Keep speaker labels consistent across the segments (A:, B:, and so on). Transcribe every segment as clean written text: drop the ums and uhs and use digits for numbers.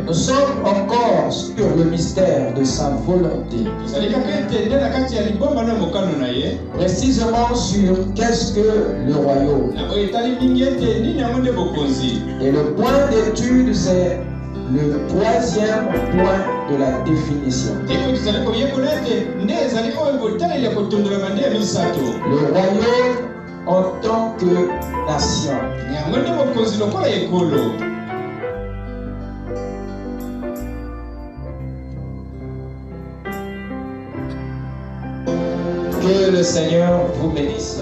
A: Nous sommes encore sur le mystère de sa volonté. Précisément sur qu'est-ce que le royaume. Et le point d'étude, c'est le troisième point de la définition. Le royaume en tant que nation. Que le Seigneur vous bénisse.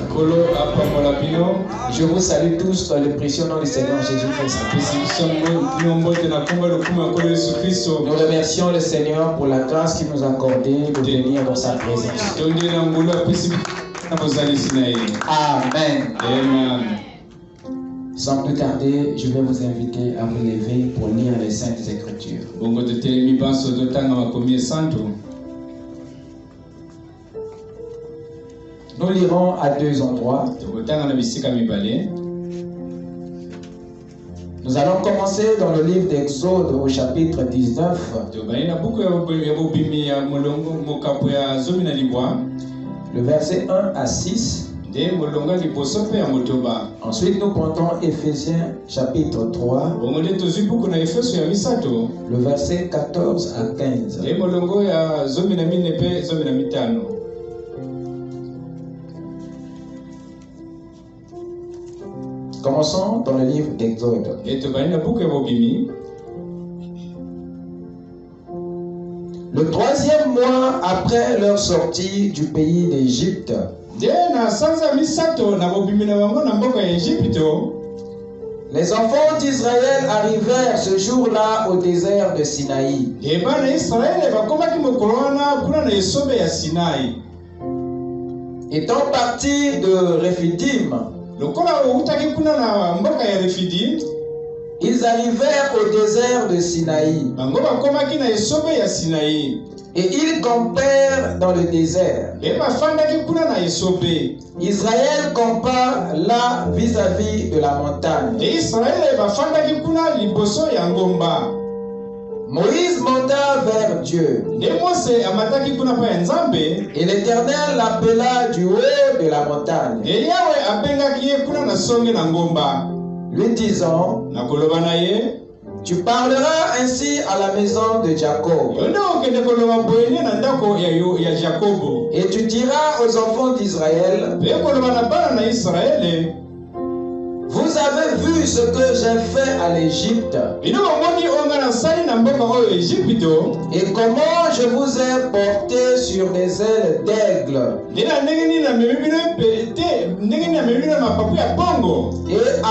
A: Je vous salue tous dans le précieux nom du Seigneur Jésus-Christ. Nous remercions le Seigneur pour la grâce qu'il nous a accordée de venir dans sa présence. Amen.
B: Amen.
A: Sans plus tarder, je vais vous inviter à vous lever pour lire les Saintes Écritures. Nous lirons à deux endroits. Nous allons commencer dans le livre d'Exode au chapitre 19. Le verset 1 à 6. Ensuite, nous prendrons Éphésiens chapitre 3. Le verset 14 à 15. Commençons dans le livre d'Exode. Le troisième mois après leur sortie du pays d'Égypte, les enfants d'Israël arrivèrent ce jour-là au désert de Sinaï. Étant partis de Rephidim, ils arrivèrent au désert de Sinaï. Et ils campèrent dans le désert. Israël campa là vis-à-vis de la montagne. Moïse monta vers Dieu. Et l'Éternel l'appela du haut de la montagne, lui disant: tu parleras ainsi à la maison de Jacob. Et tu diras aux enfants d'Israël: vous avez vu ce que j'ai fait à l'Égypte et comment je vous ai porté sur des ailes d'aigle et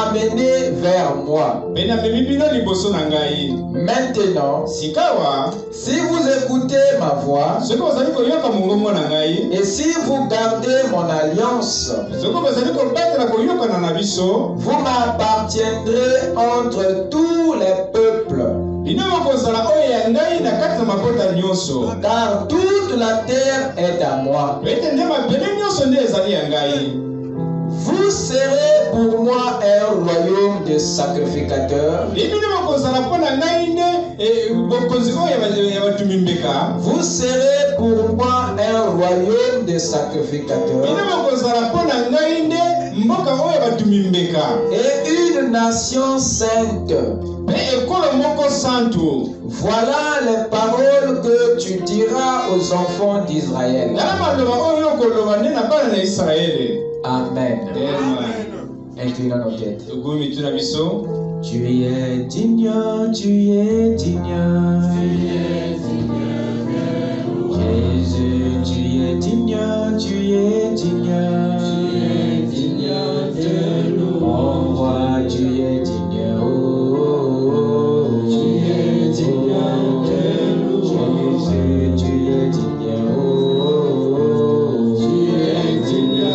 A: amené vers moi. Maintenant, si vous écoutez ma voix et si vous gardez mon alliance, vous m'appartiendrez entre tous les peuples, car toute la terre est à moi. Vous serez pour moi un royaume de sacrificateurs. Vous serez pour moi un royaume de sacrificateurs et une nation sainte. Voilà les paroles que tu diras aux enfants d'Israël. Amen. Inclinons nos têtes. Tu es digne, tu es digne. Jésus, tu es digne, tu es digne. Mon roi, tu es digne. Oh, tu es digne. Jésus, tu es digne. Oh, tu es digne.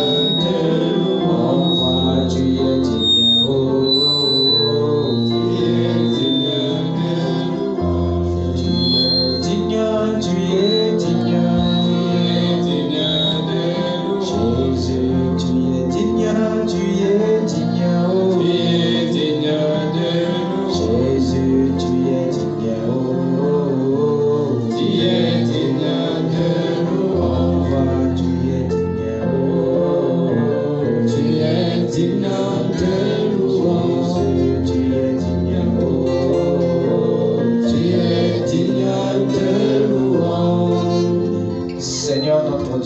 A: Mon roi, tu es digne. Oh, tu es digne.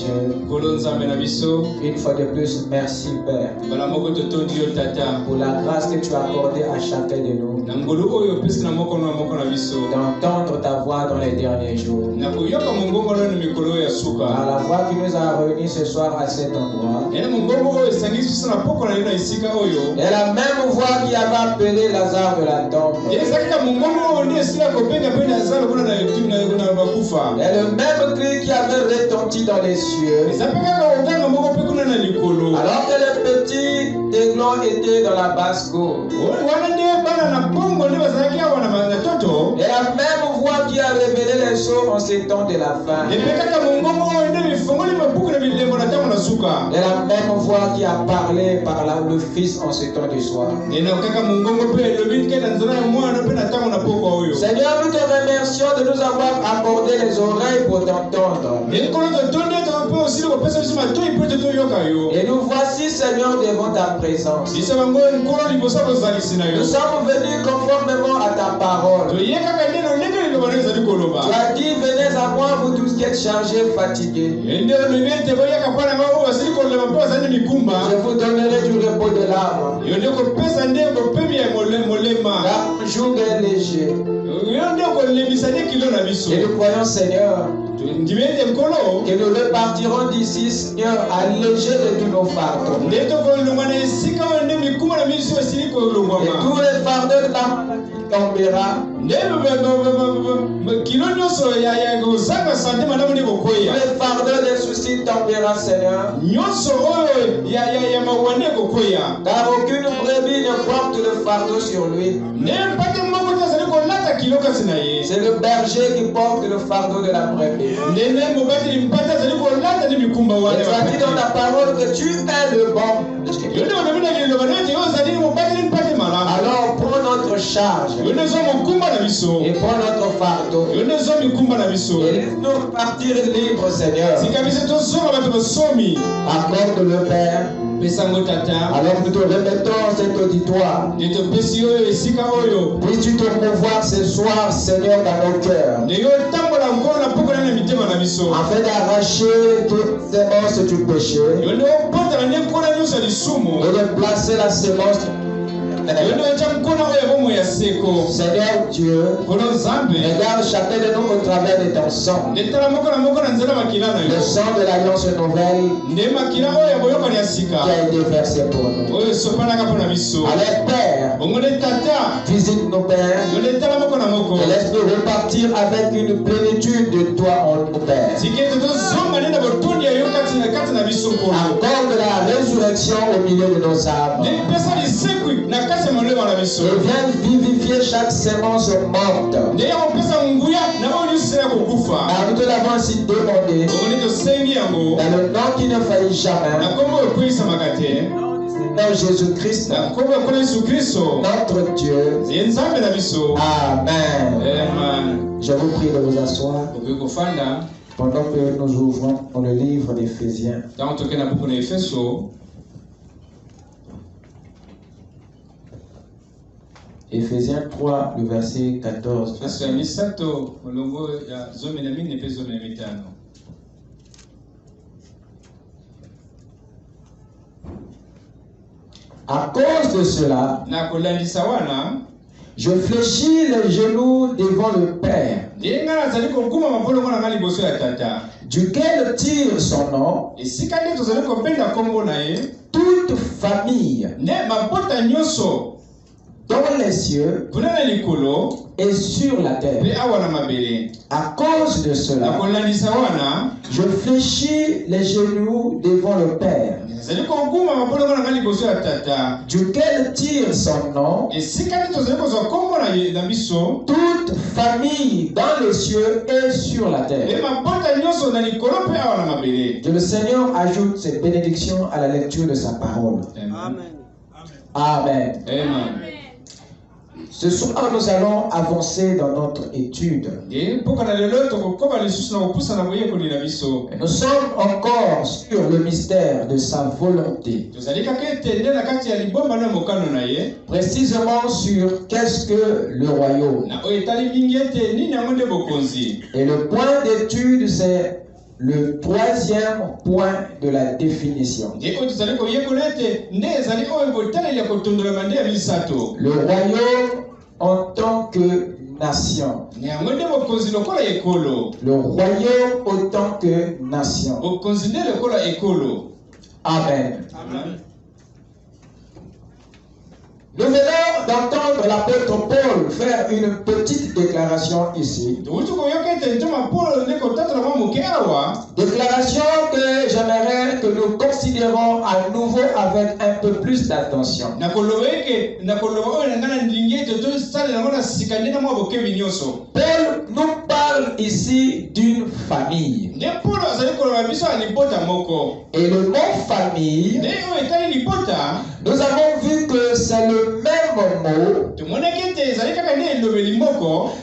A: Dieu. Une fois de plus, merci Père pour la grâce que tu as accordée à chacun de nous d'entendre ta voix dans les derniers jours. Par la voix qui nous a réunis ce soir à cet endroit est la même voix qui avait appelé Lazare de la tombe. Et le même cri qui avait retenti dans les cieux. Alors que les petits aiglons étaient dans la basse-cour. Et la même voix qui a révélé les choses en ces temps de la fin. Et la même voix qui a parlé par le Fils en ce temps du soir. Seigneur, nous te remercions de nous avoir accordé les oreilles pour t'entendre. Et nous voici, Seigneur, devant ta présence. Nous sommes venus conformément à ta parole. Tu as dit, venez à moi, vous tous qui êtes chargés, fatigués. Je vous donnerai du repos de l'âme. Car le jour est léger. Et nous croyons, Seigneur, que nous repartirons d'ici, Seigneur, allégés de tous nos fardeaux. Et tous les fardeaux de la maladie tombera. Les fardeaux des soucis tombera, Seigneur. Car aucune brebis ne porte le fardeau sur lui. C'est le berger qui porte le fardeau de la brebis. Et tu as dit dans ta parole que tu es le bon. Alors prends notre charge et prends notre fardeau et laisse-nous repartir libres, Seigneur. Accorde-le, Père. Alors nous te remettons cet auditoire. Puisses-tu te mouvoir ce soir, Seigneur, dans nos cœurs, afin d'arracher toutes les semences du péché et de placer la semence. Seigneur Dieu, regarde chacun de nous au travers de ton sang. Le sang de l'alliance nouvelle qui a été versé pour nous. Alors Père, visite nos pères et laisse-nous repartir avec une plénitude de toi en nous, Père. Accorde la résurrection au milieu de nos âmes. Et viens vivifier chaque sémence morte. Car nous te l'avons ainsi demandé dans le nom qui ne faillit jamais. Seigneur Jésus-Christ, notre Dieu. Amen. Je vous prie de vous asseoir pendant que nous ouvrons dans le livre d'Éphésiens. Éphésiens 3, le verset 14. À cause de cela, je fléchis les genoux devant le Père, duquel tire son nom toute famille dans les cieux et sur la terre. À cause de cela, je fléchis les genoux devant le Père, duquel tire son nom toute famille dans les cieux et sur la terre. Que le Seigneur ajoute ses bénédictions à la lecture de sa parole. Amen. Amen. Amen. Ce soir, nous allons avancer dans notre étude. Nous sommes encore sur le mystère de sa volonté. Précisément sur qu'est-ce que le royaume. Et le point d'étude, c'est
B: le troisième point de la définition. Le royaume en tant que nation. Le royaume en tant que nation. Amen. Amen. Nous venons d'entendre l'apôtre Paul faire une petite déclaration ici. Déclaration que j'aimerais que nous considérons à nouveau avec un peu plus d'attention. Paul nous parle ici d'une famille. Et le mot famille, nous avons vu que c'est le même mot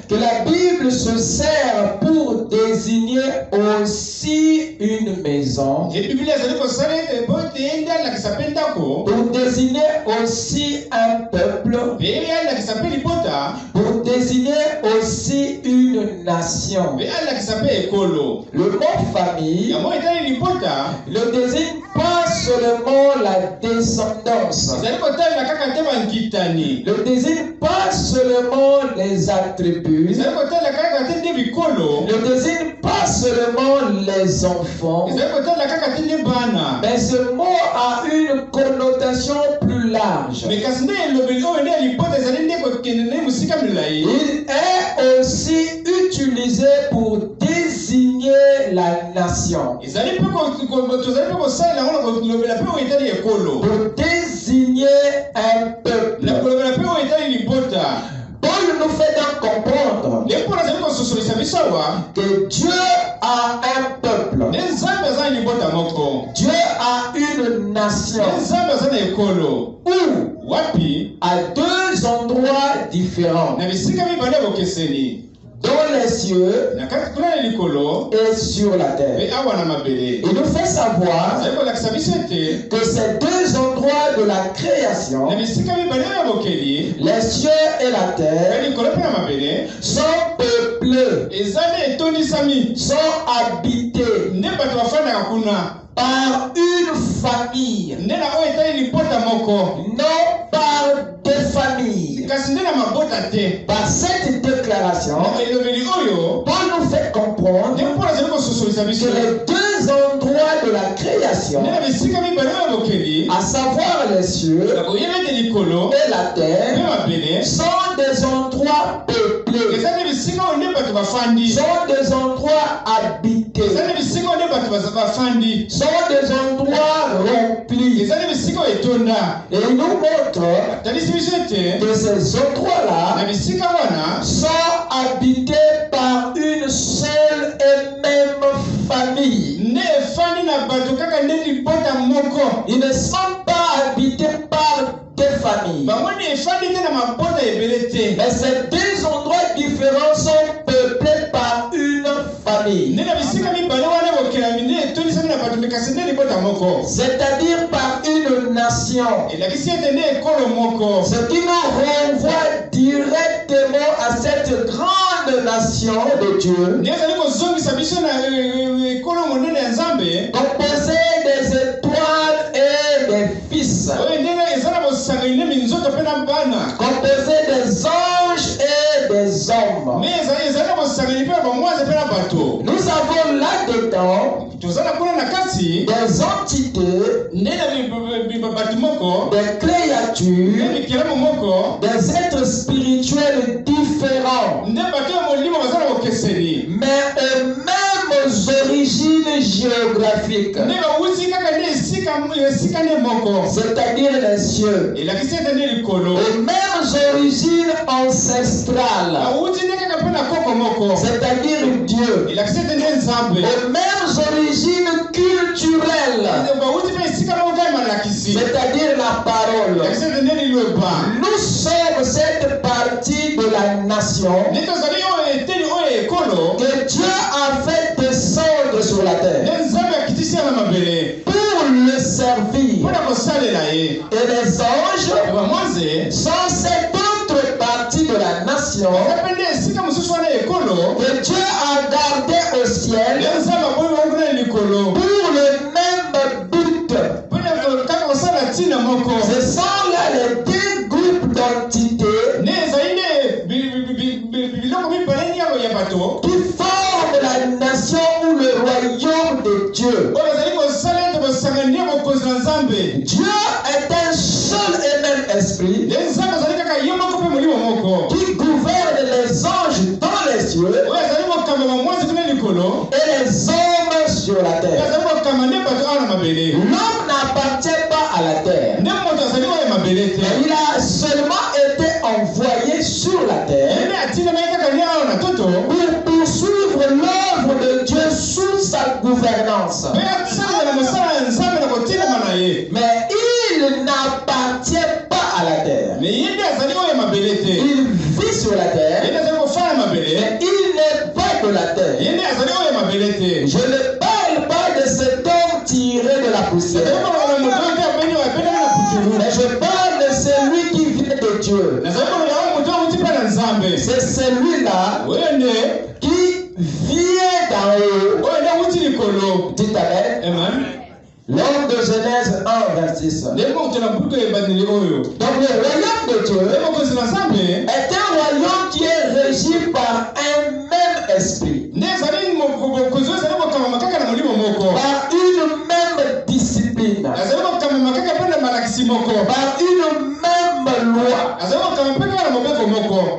B: que la Bible se sert pour désigner aussi une maison, pour désigner aussi un peuple, pour désigner aussi une nation. Le mot famille ne désigne pas seulement la descendance, ne désigne pas seulement les attributs, ne désigne pas seulement les enfants, mais ce mot a une connotation plus large. Il est aussi utilisé pour désigner la nation, pour désigner un peuple. Paul nous fait donc comprendre que Dieu a un peuple, Dieu a une nation, où à deux endroits différents, dans les cieux et sur la terre. Il nous fait savoir que ces deux endroits de la création, les cieux et la terre, sont peuplés, sont habités par une famille, non par des familles. Par cette déclaration, Paul nous fait comprendre que les deux endroits de la création, à savoir les cieux et la terre, sont des endroits peuplés, sont des endroits habités, sont des endroits remplis. Et il nous montre que ces endroits-là sont habités par une seule et même famille. Ils ne sont pas habités par des familles. Mais ces deux endroits différents sont peuplés par une famille. C'est-à-dire par une nation. Ce qui nous renvoie directement à cette grande nation de Dieu, composée des étoiles et des fils, composée des anges et des hommes. Nous avons là-dedans des entités, des créatures, des êtres spirituels différents, mais aux mêmes origines géographiques, c'est-à-dire les cieux, aux mêmes origines ancestrales, c'est-à-dire Dieu, aux mêmes origines culturelles, c'est-à-dire la parole. Nous sommes cette partie de la nation que Dieu a fait descendre sur la terre pour le servir. Et les anges sont cette autre partie de la nation que Dieu a gardée au ciel pour le même but. Ce sont là les deux groupes d'entités qui forment la nation ou le royaume de Dieu. Dieu est un seul et même esprit qui gouverne les anges dans les cieux et les hommes sur la terre. L'homme n'appartient pas à la terre. Il a seulement été envoyé sur la terre pour poursuivre l'œuvre de Dieu sous sa gouvernance. Mais il n'appartient pas à la terre. Il vit sur la terre, mais il n'est pas de la terre. Je ne parle pas de cet homme tiré de la poussière, mais je parle de celui qui vient de Dieu. C'est celui-là qui vient d'en haut. Dites amen. L'homme de Genèse 1, verset 6. Donc le royaume de Dieu est un royaume qui est régi par un même esprit, par une même discipline, par une même loi,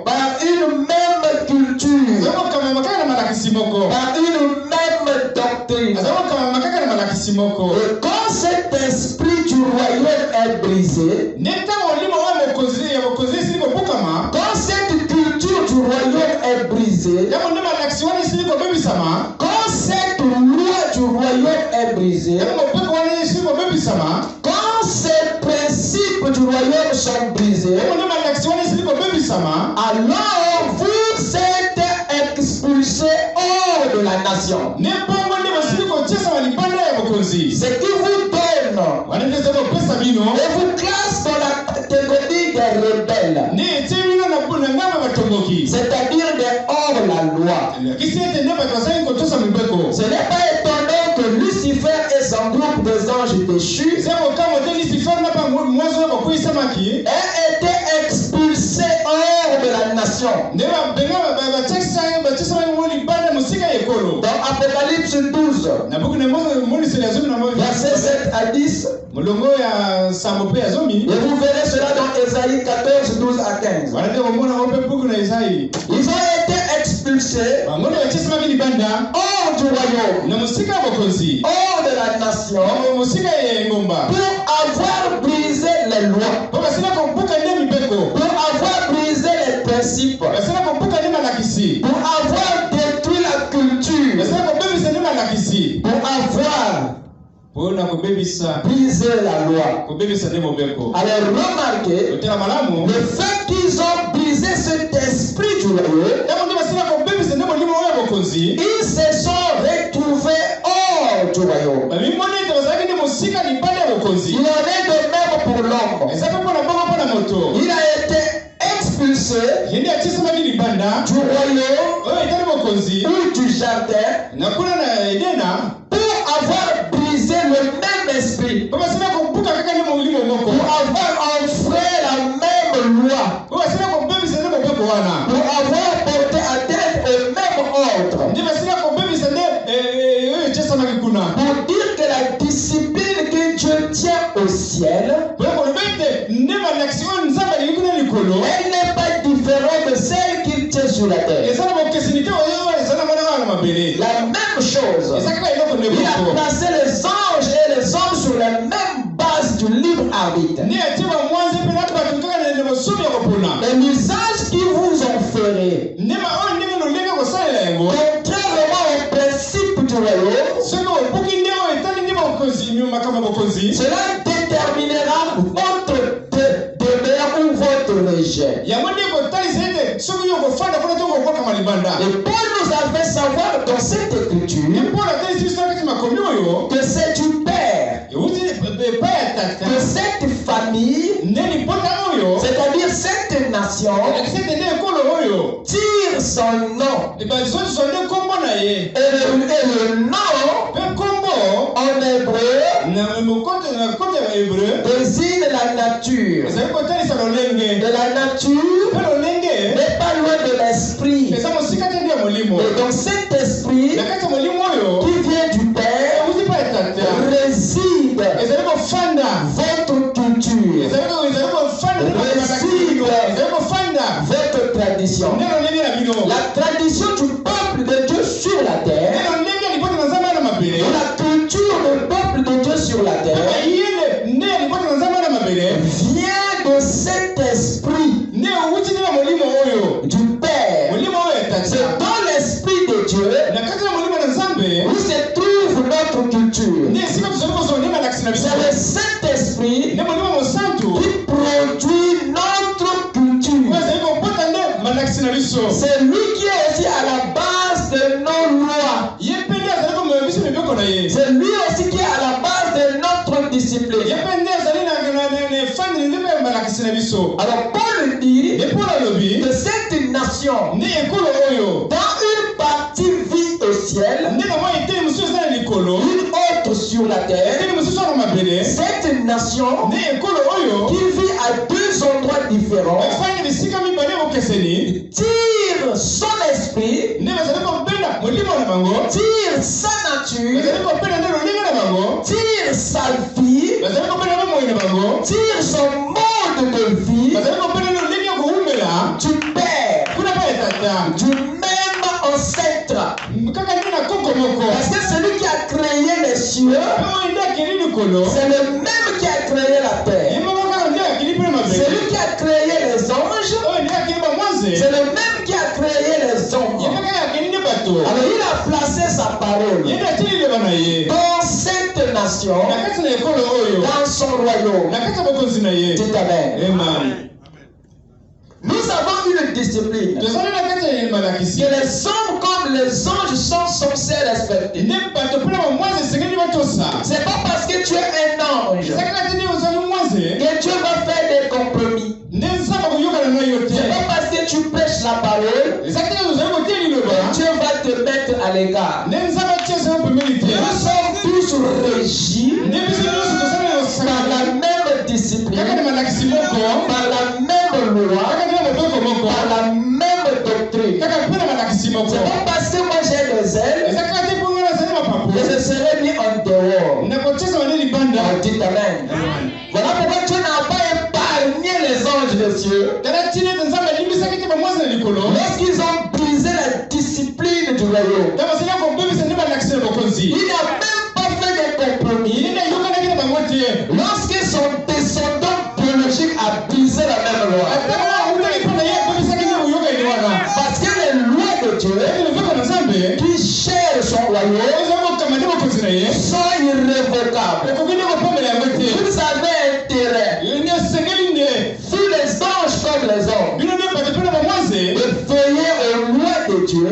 B: par une même culture, par une même doctrine. Et quand cet esprit du royaume est brisé, quand cette culture du royaume est brisée, quand cette loi du royaume est brisée, quand ces principes du royaume sont brisés, alors vous êtes expulsés hors de la nation. Ce qui vous donne et vous classe dans la catégorie des rebelles, c'est-à-dire des hors la loi. Ce n'est pas étonnant que Lucifer et son groupe des anges déchus aient été expulsés hors de la nation. Dans Apocalypse 12, verset 7 à 10, et vous verrez cela dans Ésaïe 14, 12 à 15. Ils ont été expulsés hors du royaume, hors de la nation, pour avoir brisé les lois, pour avoir brisé les principes, pour avoir détruit la culture, pour avoir brisé la loi. Alors remarquez le fait qu'ils ont brisé cet esprit du royaume, ils se sont retrouvés hors du royaume. Il en est de même pour l'homme. Il a été expulsé du royaume ou du jardin pour avoir brisé le même esprit, pour avoir enfreint la même loi, pour avoir porté atteinte au même ordre, pour dire que la discipline que Dieu tient au ciel, elle n'est pas différente de celle qu'il tient sur la terre. La même chose. Il a placé les anges et les hommes sur la même base du libre arbitre. Et l'usage qu'ils vous ont fait, contrairement au principe du royaume, cela déterminera votre demeure ou votre rejet. Et Paul nous a fait savoir dans cette écriture que c'est du Père, que cette famille, c'est-à-dire cette nation, tire son nom. Et le nom la culture du peuple de Dieu sur la terre vient de cet esprit du Père. C'est dans l'esprit de Dieu où se trouve notre culture. C'est le Saint-Esprit qui produit notre culture. C'est lui qui est aussi à la base de nos lois. C'est lui aussi qui est à la base de notre discipline. Alors Paul dit que cette nation, dans une partie vit au ciel, une autre sur la terre, cette nation qui vit à deux endroits différents tire son esprit, tire sa nature, tire sa vie, tire son mode de vie du Père, du même ancêtre. Parce que celui qui a créé les cieux, c'est le même qui a créé la terre. Celui qui a créé les anges, c'est le même qui a créé les hommes. Alors il a placé sa parole dans cette nation, dans son royaume. Dites Amen. Nous avons une discipline que les hommes comme les anges sont censés respecter. C'est pas parce que tu es un ange que Dieu va faire des compromis. C'est pas parce que tu prêches la parole que Dieu va te mettre à l'égard. Nous sommes tous régis par la même discipline, par la même loi, par la même doctrine. C'est pas parce que moi j'ai des ailes que je serai mis en dehors. Dites Amen. Voilà pourquoi Dieu n'a pas épargné les anges des cieux. Lorsqu'ils ont brisé la discipline du royaume, il n'a même pas fait de compromis. Lorsque son descendant biologique a brisé la même loi, parce que les lois de Dieu qui gèrent son royaume sont irrévocables. Vous avez intérêt, sous les anges comme les hommes, de veiller aux lois de Dieu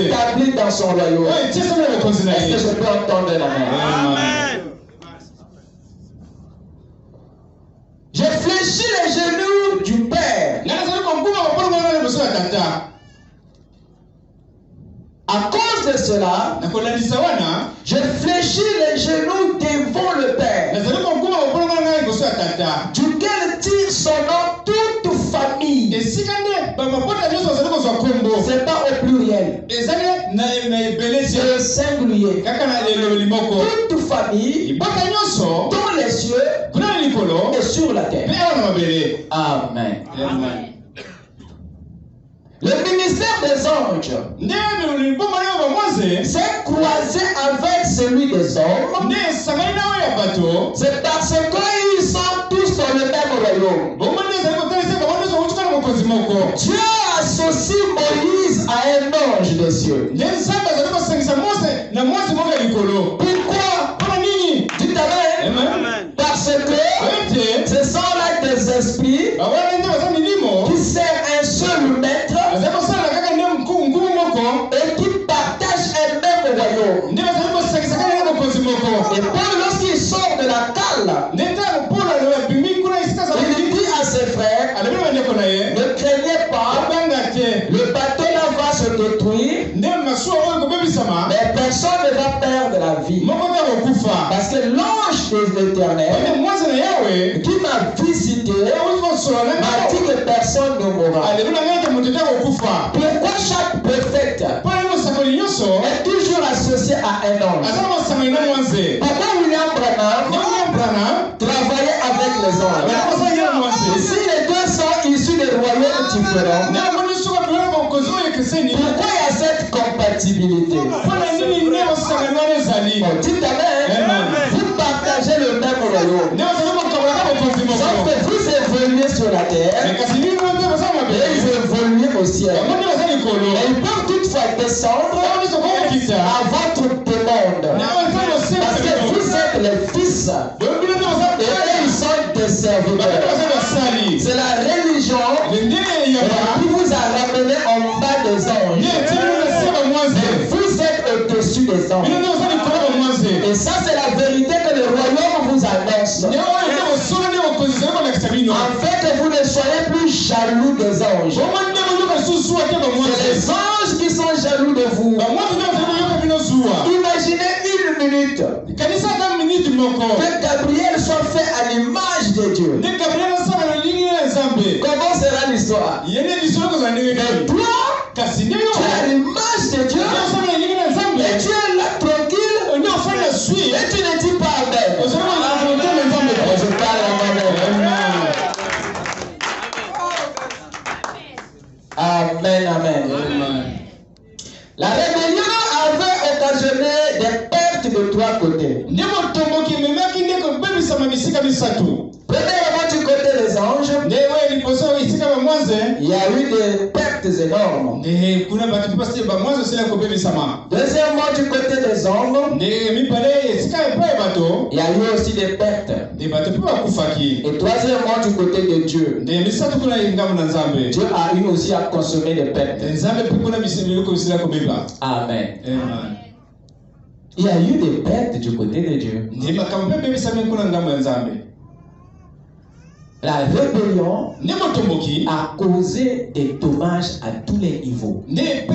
B: établies dans son royaume. Est-ce que je peux entendre la main? J'ai fléchi les genoux du Père. À cause de cela, je fléchis les genoux devant le Père, duquel tire son nom toute famille. C'est pas au pluriel, c'est le singulier. Toute famille dans les cieux et sur la terre. Amen. Le ministère des anges s'est croisé avec celui des hommes. C'est parce qu'ils sont tous dans le même royaume. Dieu associe Moïse à un ange des cieux. Pourquoi? Dites Amen. Parce que ce sont là des esprits qui servent un seul maître et qui partagent un même royaume. Et Paul, lorsqu'il sort de la cale, il dit à ses frères, ne craignez pas, le bateau là va se détruire, mais personne ne va perdre la vie. Parce que l'ange de l'Éternel qui m'a visité m'a dit que personne ne mourra. Pourquoi chaque prophète est toujours associé à un ange? Pourquoi William Branham travaillait avec les anges? Si les deux sont issus des royaumes différents, pourquoi il y a cette compatibilité? possibilité. Dites amen. Vous partagez le même royaume. Sauf que vous évoluez sur la terre et ils évoluent au ciel. Et ils peuvent toutefois descendre à votre demande. Parce que vous êtes les fils et ils sont des serviteurs. C'est la religion qui vous a ramené en bas des anges. Mais vous êtes au-dessus des anges. Et ça, c'est la vérité que le royaume vous annonce. Afin que vous ne soyez plus jaloux des anges. C'est les anges qui sont jaloux de vous. Imaginez une minute que Gabriel soit fait à l'image de Dieu. Comment sera l'histoire? Et toi, tu es à l'image de Dieu. Et tu es là tranquille. Et tu ne dis pas amen. Je parle amen. Amen. La rébellion avait occasionné des pertes de trois côtés. Premièrement, du côté des anges, il y a eu des pertes énormes. Deuxièmement, du côté des hommes, il y a eu aussi des pertes. Et troisièmement, du côté de Dieu, Dieu a eu aussi à consommer des pertes. Amen. Il y a eu des pertes du côté de Dieu. La rébellion a causé des dommages à tous les niveaux. Les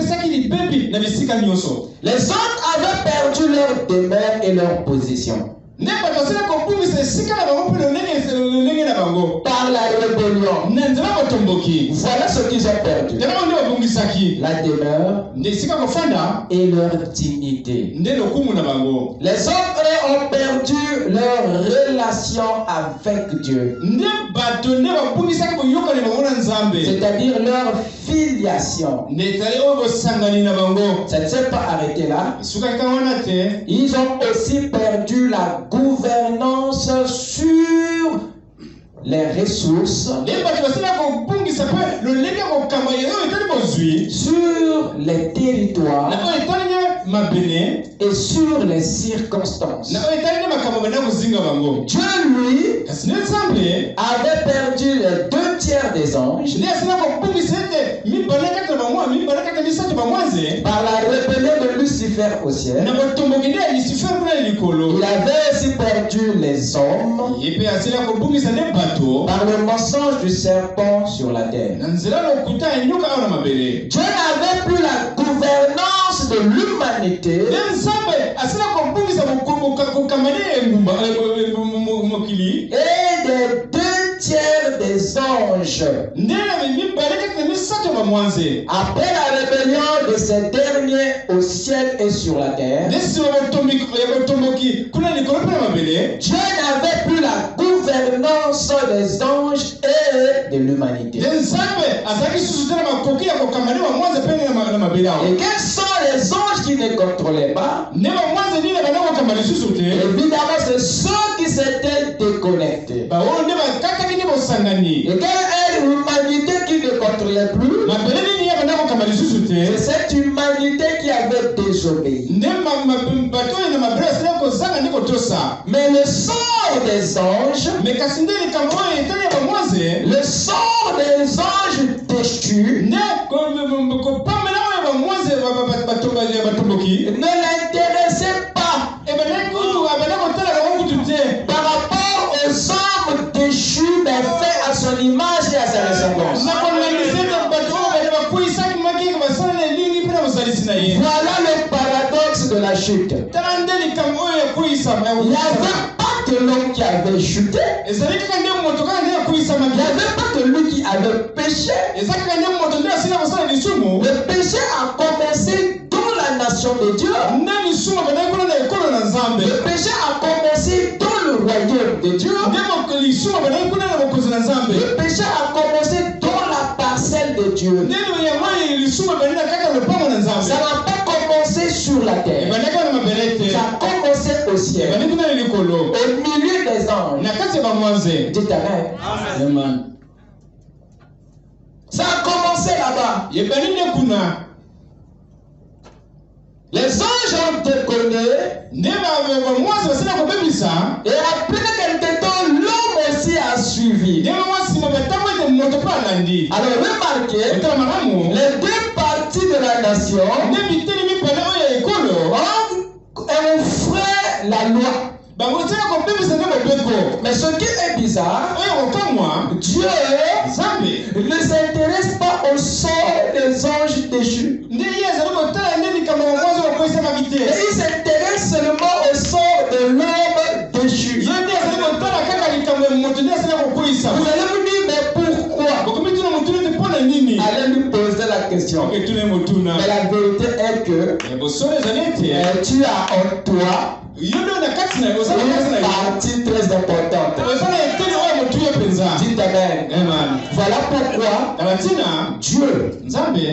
B: autres avaient perdu leur demeure et leur position. Par la rébellion, voilà ce qu'ils ont perdu: la demeure et leur dignité. Les autres ont perdu leur relation avec Dieu, c'est-à-dire leur filiation. Ça ne s'est pas arrêté là. Ils ont aussi perdu la gouvernance sur les ressources, sur les territoires et sur les circonstances. Dieu, lui, avait perdu les 2/3 des anges par la rébellion de Lucifer au ciel. Il avait aussi perdu les hommes par le mensonge du serpent sur la terre. Dieu n'avait plus la gouvernance de l'humanité et des 2/3 des anges. Après la rébellion de ces derniers au ciel et sur la terre, Dieu n'avait plus la gouvernance des anges et de l'humanité. Et quels sont les anges qui ne contrôlaient pas? Évidemment, c'est ceux qui s'étaient déconnectés. Et quelle est l'humanité qui ne contrôlait plus? C'est cette humanité qui avait désobéi. Mais le sort des anges, le sort des anges déchus ne l'intéressait pas par rapport aux hommes déchus mais faits à son image et à sa ressemblance. Voilà le paradoxe de la chute. Il n'y avait pas que l'homme qui avait chuté. Il n'y avait pas que lui qui avait péché. Le péché a commencé dans la nation de Dieu. Le péché a commencé dans le royaume de Dieu. Le péché a commencé dans la parcelle de Dieu. Ça n'a pas commencé a commencé au ciel, au milieu des anges. Dites Amen.
A: Amen.
B: Ça a commencé là-bas. Les anges ont déconné. Et après quelque temps, l'homme aussi a suivi. Alors remarquez, les deux parties de la nation ont fait la loi. Mais ce qui est bizarre, Dieu ne s'intéresse pas au sort des anges déchus. Mais il s'intéresse seulement au sort de l'homme déchu. Vous allez vous dire, mais pourquoi? Allez lui poser la question. Mais la vérité est que tu as en toi une partie très importante. Dites Amen. Voilà pourquoi Dieu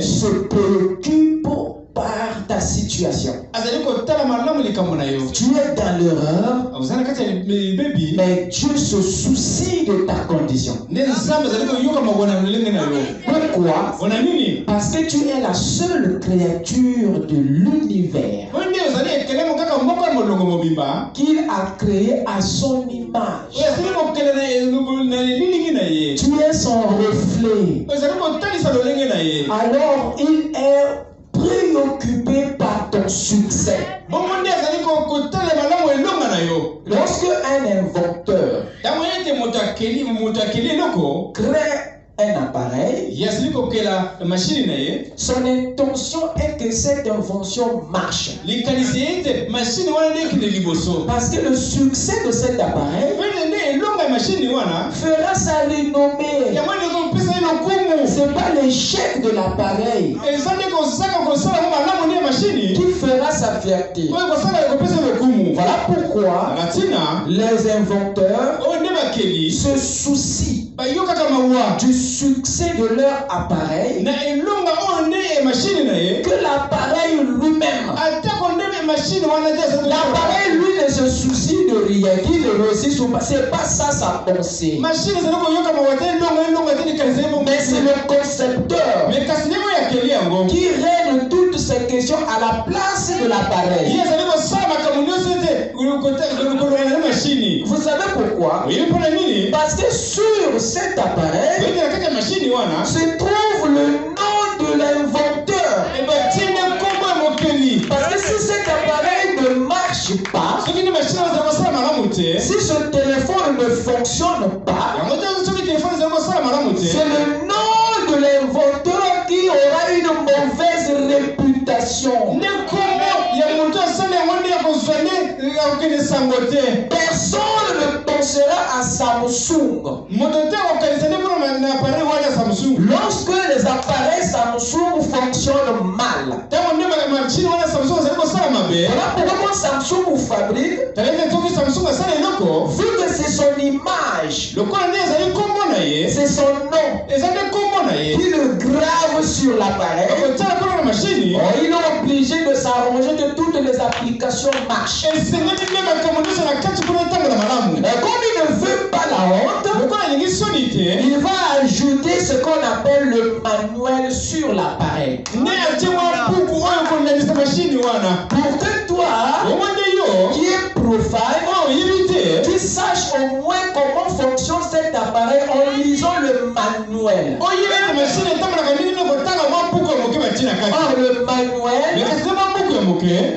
B: se préoccupe par ta situation. Tu es dans l'erreur, mais Dieu se soucie de ta condition. Pourquoi? Parce que tu es la seule créature de l'univers qu'il a créé à son image. Tu es son reflet. Alors il est préoccupé par ton succès. Lorsque un inventeur crée un appareil, son intention est que cette invention marche. Parce que le succès de cet appareil fera sa renommée. C'est pas l'échec de l'appareil qui fera sa fierté. Voilà pourquoi les inventeurs se soucient du succès de leur appareil que l'appareil lui-même. L'appareil lui ne se soucie de rien, qu'il réussisse ou pas. C'est pas ça sa pensée. Mais c'est le concepteur qui règle toutes ces questions à la place de l'appareil. Vous savez pourquoi? Parce que sur cet appareil se trouve le nom de l'inventeur. Parce que si cet appareil ne marche pas, si ce téléphone ne fonctionne pas, c'est le nom de l'inventeur qui aura une mauvaise réputation. Personne ne pensera à Samsung. Lorsque les appareils Samsung fonctionnent mal, voilà pourquoi Samsung fabrique, vu que c'est son image, c'est son nom qui le grave sur l'appareil, il est obligé de s'arranger que toutes les applications marchent. Et comme il ne veut pas la honte, il va ajouter ce qu'on appelle le manuel sur l'appareil. Pour que toi, qui es profane, tu saches au moins comment fonctionne cet appareil en lisant le manuel. Or, le manuel,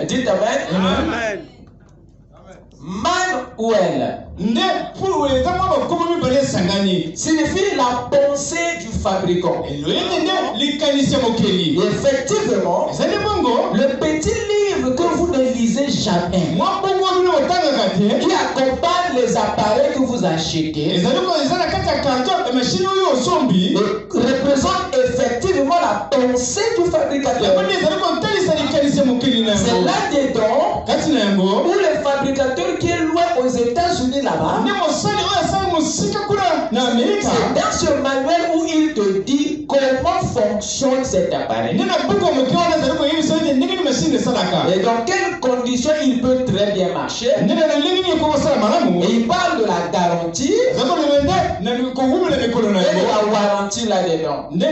B: dites Amen. Manuel signifie la pensée du fabricant. Et effectivement, le petit livre que vous ne lisez jamais, qui accompagne les appareils que vous achetez, représente effectivement la pensée du fabricateur. C'est là-dedans où le fabricateur qui est loin aux États-Unis là-bas, c'est dans ce manuel où il te dit comment fonctionne cet appareil. Et dans quelles conditions il peut très bien marcher. Et il parle de la garantie et de la warranty là-dedans. Il y a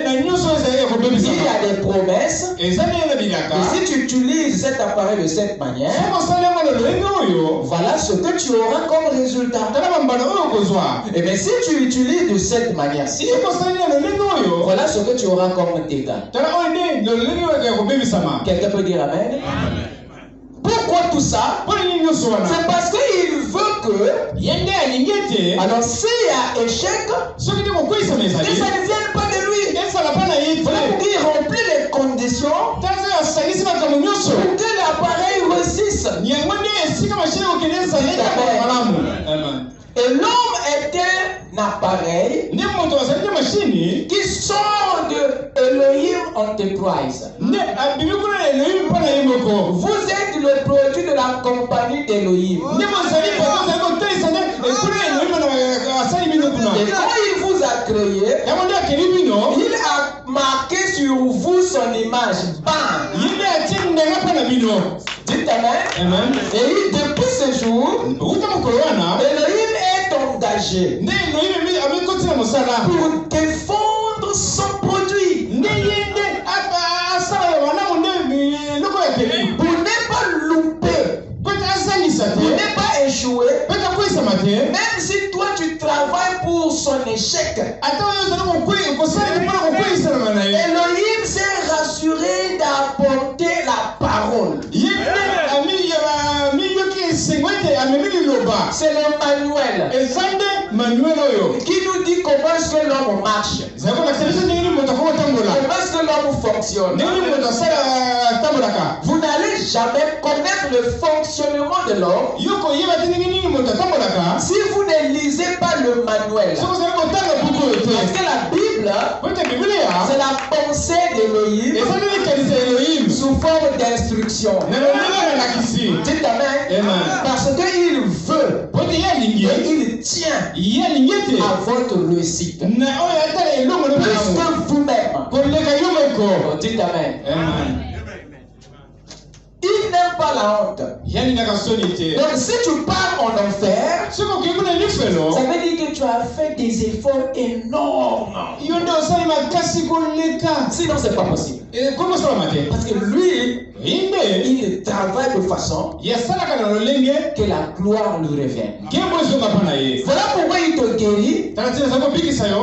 B: des promesses. Et si tu utilises cet appareil de cette manière, voilà ce que tu auras comme résultat. Et bien si tu utilises de cette manière-ci, voilà ce que tu auras comme dégâts. Quelqu'un peut dire amen? Pourquoi tout ça? C'est parce qu'il veut que, alors s'il y a échec, que ça ne vienne pas de lui. Voilà pour qu'il remplit les conditions pour que l'appareil réussisse. Et l'homme était un appareil qui sort de Elohim Enterprise. Vous êtes le produit de la compagnie d'Elohim. Et quand il vous a créé, il a marqué sur vous son image. Bam! Dites amen. Et depuis ce jour, Elohim est engagé pour défendre son produit. Pour ne pas louper, pour ne pas échouer, même si toi tu travailles pour son échec. Elohim s'est rassuré d'apporter la parole. C'est le manuel qui nous dit comment est-ce que l'homme marche, comment est-ce que l'homme fonctionne. Vous n'allez jamais connaître le fonctionnement de l'homme si vous ne lisez pas le manuel. Parce que la Bible, c'est la pensée d'Elohim sous forme d'instruction. Dites amen. Parce qu'il veut et il tient à votre réussite. Plus que vous-même. Dites amen. Il n'aime pas la honte. Donc si tu pars en enfer, ça veut dire que tu as fait des efforts énormes. Sinon c'est pas possible. Parce que lui, il travaille de façon que la gloire lui revienne. Voilà pourquoi il te guérit.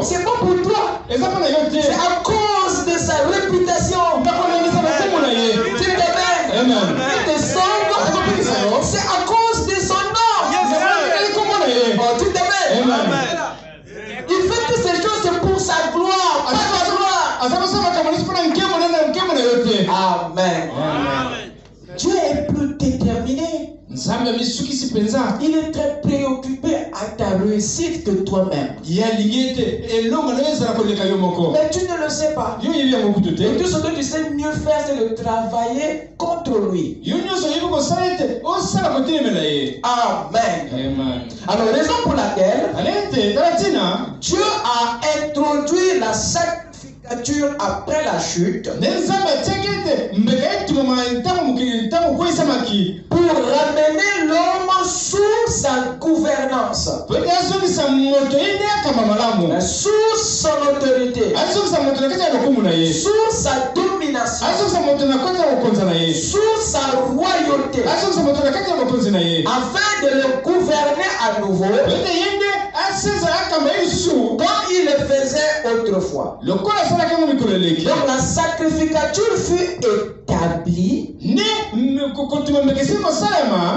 B: C'est pas pour toi. C'est à cause de sa réputation. Il te sauve, c'est à cause de son nom. Il fait toutes ces choses pour sa gloire, pas sa gloire. Amen. Dieu est plus déterminé. Il est très préoccupé à ta réussite que toi-même. Mais tu ne le sais pas. Et tout ce que tu sais mieux faire, c'est de travailler contre lui. Amen. Alors, raison pour laquelle Dieu a introduit la sacrificature après la chute pour ramener l'homme sous sa gouvernance, sous son autorité, sous sa domination, sous sa royauté, afin de le gouverner à nouveau quand il le faisait autrefois. Donc la sacrificature fut établie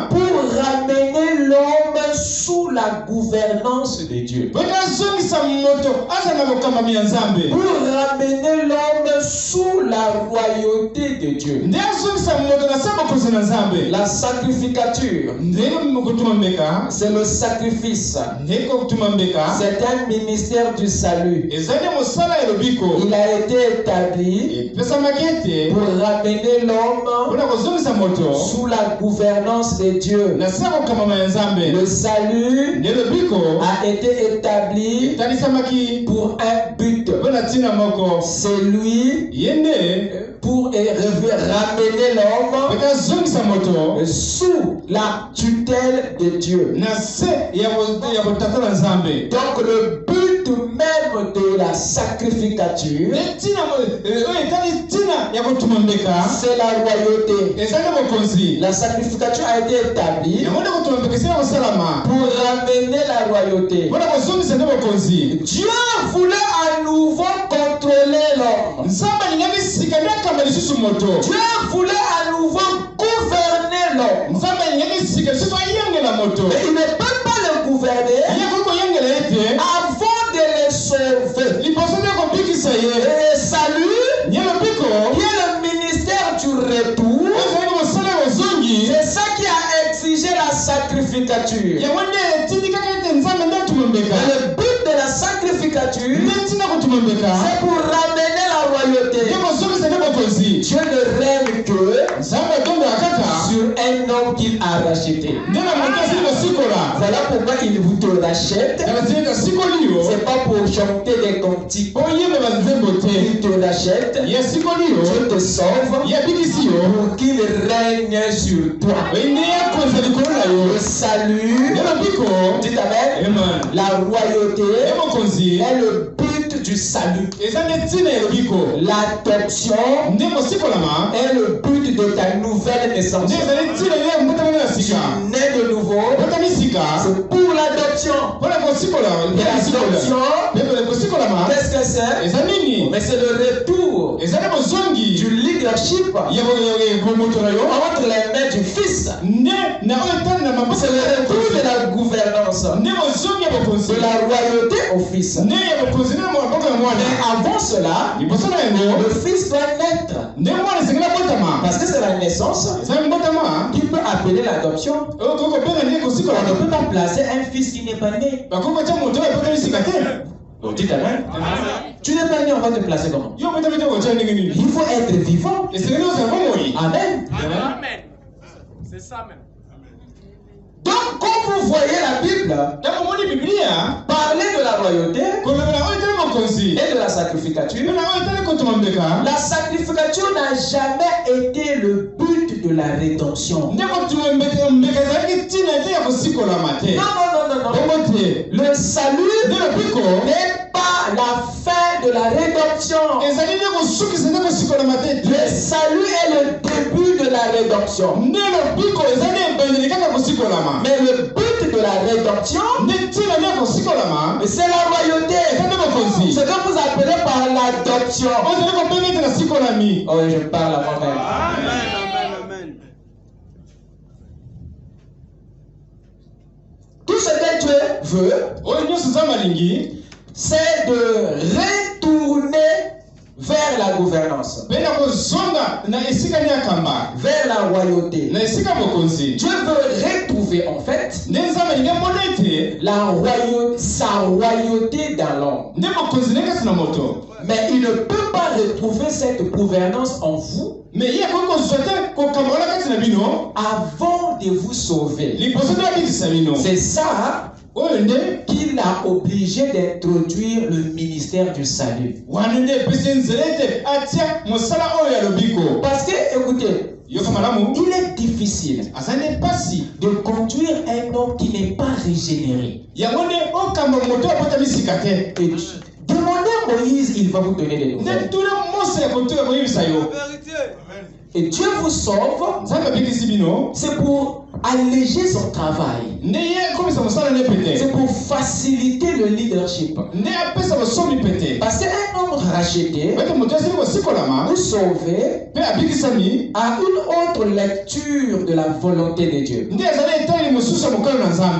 B: pour ramener l'homme sous la gouvernance de Dieu. Pour ramener l'homme sous la royauté de Dieu. La sacrificature, c'est le sacrifice. C'est un ministère du salut. Il a été établi pour ramener l'homme sous la gouvernance de Dieu. Le salut salut a été établi pour un but. C'est lui pour ramener l'homme sous la tutelle de Dieu. Donc le but même de la sacrificature, c'est la royauté. La sacrificature a été établie pour ramener la royauté. Dieu voulait à nouveau contrôler l'homme. Dieu voulait à nouveau gouverner l'homme. Mais il ne peut pas le gouverner avant de le sauver. Et le salut, qui est le ministère du retour, c'est ça qui a exigé la sacrificature. Le but de la sacrificature, c'est pour ramener la royauté. Dieu ne règne que sur un homme qu'il a racheté. Voilà pourquoi il vous te rachète. C'est pas pour chanter des cantiques. Il te rachète. Dieu te sauve pour qu'il règne sur toi. Le salut, dites amen. La royauté est le but du salut. L'adoption est le but de ta nouvelle naissance. Tu nais de nouveau, c'est pour l'adoption. Et l'adoption, qu'est-ce que c'est? Mais c'est le retour du leadership entre les mains du Fils. C'est le retour de la gouvernance, de la royauté au Fils. Mais avant cela, le Fils doit naître. Parce que c'est la naissance qui peut appeler l'adoption. On ne peut pas placer un fils qui n'est pas né. Dites amen. Tu n'es pas né, on va te placer comment? Il faut être vivant. Amen.
C: C'est ça même.
B: Donc, quand vous voyez la Bible parler de la royauté et de la sacrificature, la sacrificature n'a jamais été le but de la rédemption. Non. Le salut n'est pas la fin de la rédemption. Le salut est le début de la rédemption. Mais le but de la rédemption, c'est la royauté. Ce que vous appelez par l'adoption. Oh, je parle à moi-même.
C: Amen.
B: Tout ce que Dieu veut, c'est de retourner vers la gouvernance, vers la royauté. Dieu veut retrouver en fait sa royauté dans l'homme. Mais il ne peut pas retrouver cette gouvernance en vous avant de vous sauver. C'est ça qu'il a obligé d'introduire le ministère du salut. Parce que, écoutez, il est difficile de conduire un homme qui n'est pas régénéré. Et demandez à Moïse, il va vous donner des nouvelles. Et Dieu vous sauve, c'est pour alléger son travail. C'est pour faciliter le leadership. Parce qu'un homme racheté ou sauvé a une autre lecture de la volonté de Dieu.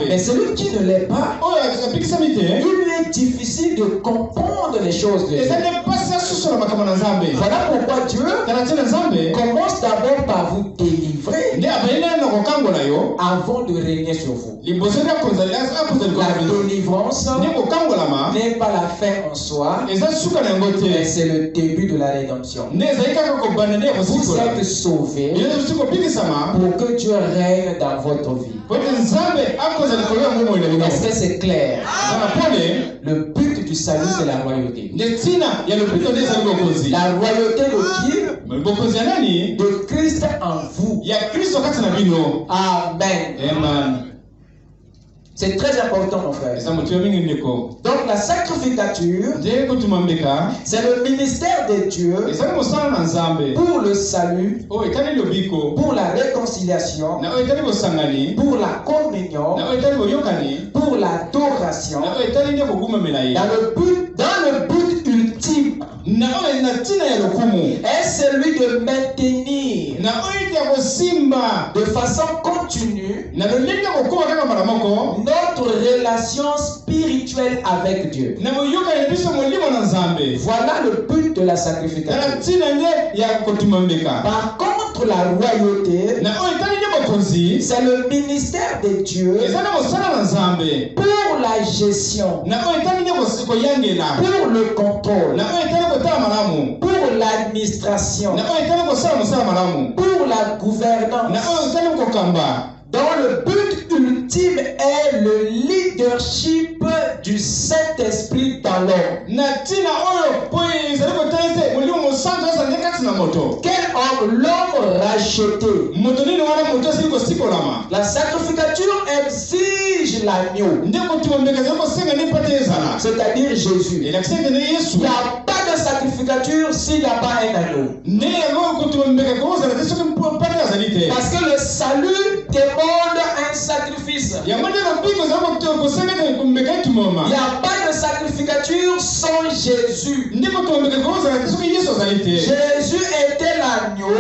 B: Mais celui qui ne l'est pas, il lui est difficile de comprendre les choses de Dieu. Voilà pourquoi Dieu commence d'abord par vous délivrer. délivrer avant de régner sur vous. La délivrance n'est pas la fin en soi, mais c'est le début de la rédemption. Vous êtes sauvés pour que Dieu règne dans votre vie. Est-ce que c'est clair? Le but du salut, c'est la royauté. La royauté de qui? De Christ en vous. Amen. C'est très important, mon frère. Donc la sacrificature, c'est le ministère de Dieu pour le salut, pour la réconciliation, pour la communion, pour l'adoration, dans le but ultime est celui de maintenir de façon continue notre relation spirituelle avec Dieu. Voilà le but de la sacrification. Par contre, la royauté, c'est le ministère de Dieu pour la gestion, pour le contrôle, pour l'administration, pour la gouvernance, dont le but ultime est le leadership du Saint-Esprit dans l'homme. Quel homme? L'homme racheté. La sacrificature exige l'agneau, c'est-à-dire Jésus. Il n'y a pas de sacrificature s'il n'y a pas un agneau. Parce que le salut demande un sacrifice. Il n'y a pas de sacrificature sans Jésus. Jésus était l'agneau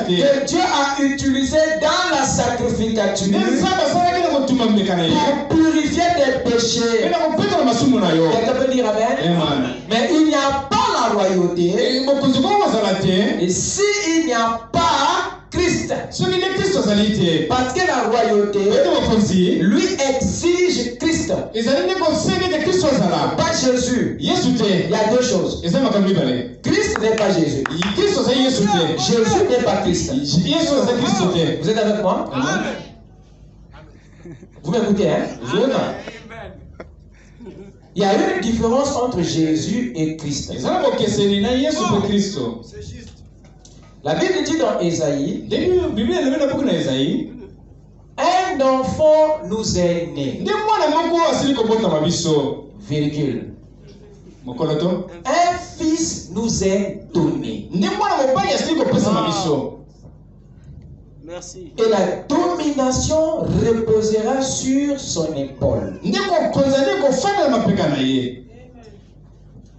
B: que Dieu a utilisé dans la sacrificature pour purifier des péchés. Quelqu'un peut dire amen? Mais il n'y a pas la royauté. Et s'il n'y a pas Christ, parce que la royauté lui exige Christ, pas Jésus. Il y a deux choses. Christ n'est pas Jésus. Jésus n'est pas Christ. Vous êtes avec moi? Vous m'écoutez, hein? Il y a une différence entre Jésus et Christ. La Bible dit dans Ésaïe, un enfant nous est né. Virgule. Un fils nous est donné.
C: Merci.
B: Et la domination reposera sur son épaule.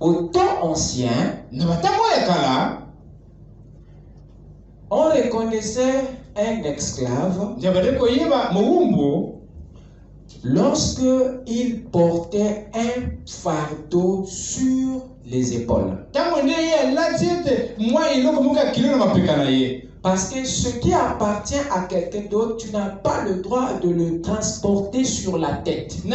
B: Au temps ancien, on reconnaissait un esclave lorsque il portait un fardeau sur les épaules. Parce que ce qui appartient à quelqu'un d'autre, tu n'as pas le droit de le transporter sur la tête. Ce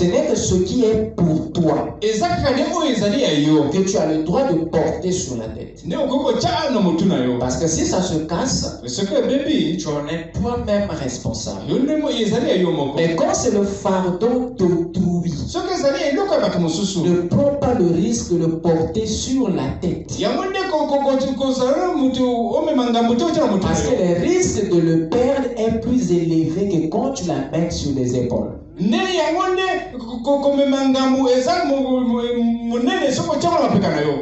B: n'est que ce qui est pour toi que tu as le droit de porter sur la tête. Parce que si ça se casse, tu en es toi-même responsable. Mais quand c'est le fardeau d'autrui, ne prends pas le risque de le porter sur la tête. Parce que le risque de le perdre est plus élevé que quand tu la mets sur les épaules.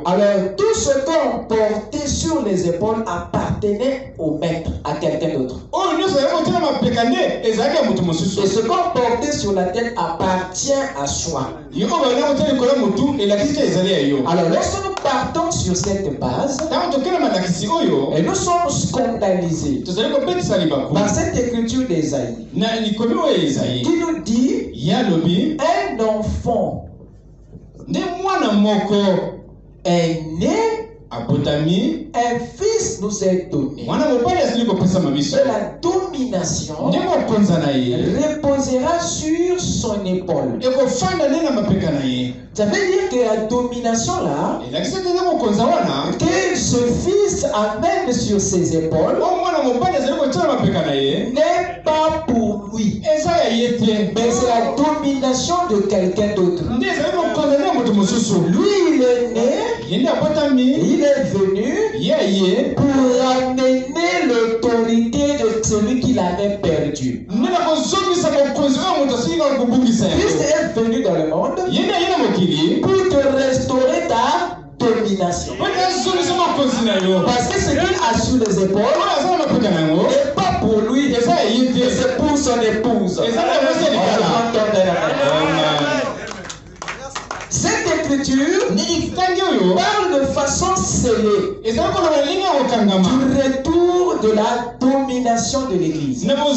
B: Alors tout ce qu'on portait sur les épaules appartenait au maître, à quelqu'un d'autre. Et ce qu'on portait sur la tête appartient à soi. Alors lorsque nous partons sur cette base, et nous sommes scandalisés par cette écriture d'Ésaïe qui nous dit un enfant est né un fils nous est donné. Et la domination reposera sur son épaule. Ça veut dire que la domination là, que ce fils amène sur ses épaules, n'est pas pour lui, mais c'est la domination de quelqu'un d'autre. Lui, il est né, il est venu pour amener l'autorité de celui qui l'avait perdu. Christ est venu dans le monde pour te restaurer ta domination. Parce que ce qu'il a sur les épaules n'est pas pour lui, c'est pour son épouse. Cette écriture parle de façon scellée du retour de la domination de l'Église. Alors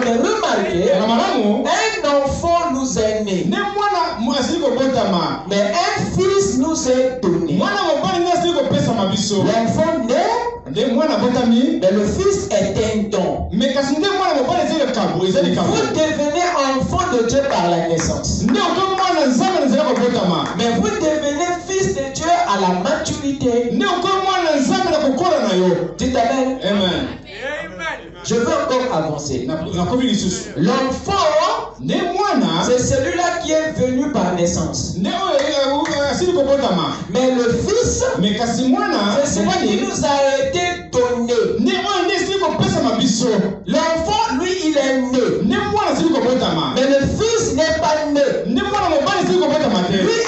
B: remarquez, un enfant nous est né, mais un fils nous est donné. L'enfant naît, mais le fils est un don. Vous devenez enfant de Dieu par la naissance. Mais vous devenez fils de Dieu à la maturité. Dites Amen. Amen. Je veux encore avancer. L'enfant, c'est celui-là qui est venu par naissance. Mais le fils, c'est celui qui nous a été donné. L'enfant, lui, il est né. Mais le fils n'est pas né. Lui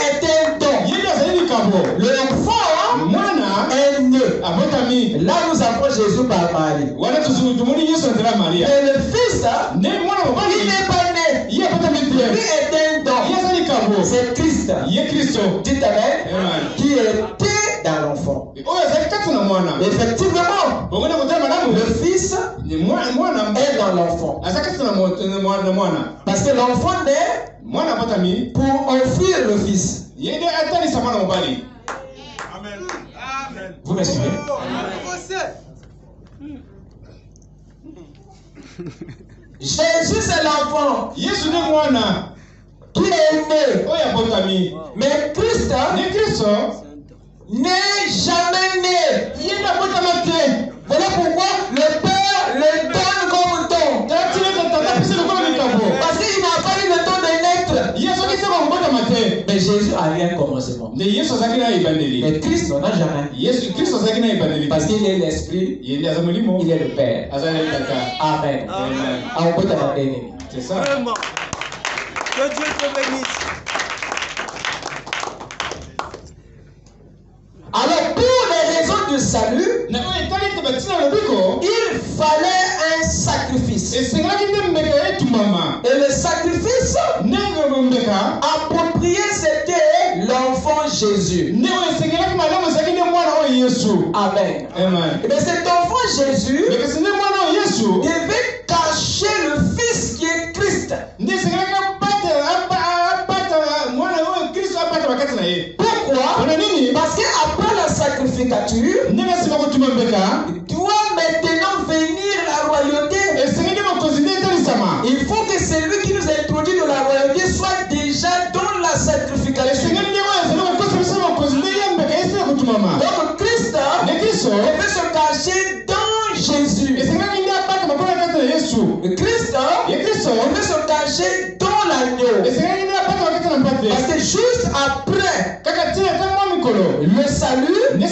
B: est un don. L'enfant est né. Là, nous avons Jésus par Marie. Mais le fils, il n'est pas né. Lui est un don. C'est Christ. Dites Amen. Qui était dans l'enfant. Effectivement, le fils est dans l'enfant. Parce que l'enfant naît pour offrir le fils. Vous me suivez? Jésus c'est l'enfant qui est né. Mais Christ n'est jamais né. Voilà pourquoi le Père le donne comme don. Parce qu'il n'a pas eu le temps de naître. Mais Jésus a eu un commencement. Mais Christ n'en a jamais. Parce qu'il est l'Esprit, il est le Père. Amen.
A: C'est ça.
C: Vraiment. Que Dieu te bénisse.
B: Alors pour les raisons de salut, il fallait un sacrifice. Et le sacrifice approprié, c'était l'enfant Jésus. Amen. Mais cet enfant Jésus devait cacher le Fils qui est Christ. Pourquoi? Parce qu'après la sacrificature, doit maintenant venir la royauté. Il faut que celui qui nous a introduit dans la royauté soit déjà dans la sacrification. Donc Christ devait se cacher dans Jésus. Christ devait se cacher dans l'agneau. Parce que juste après le salut, vient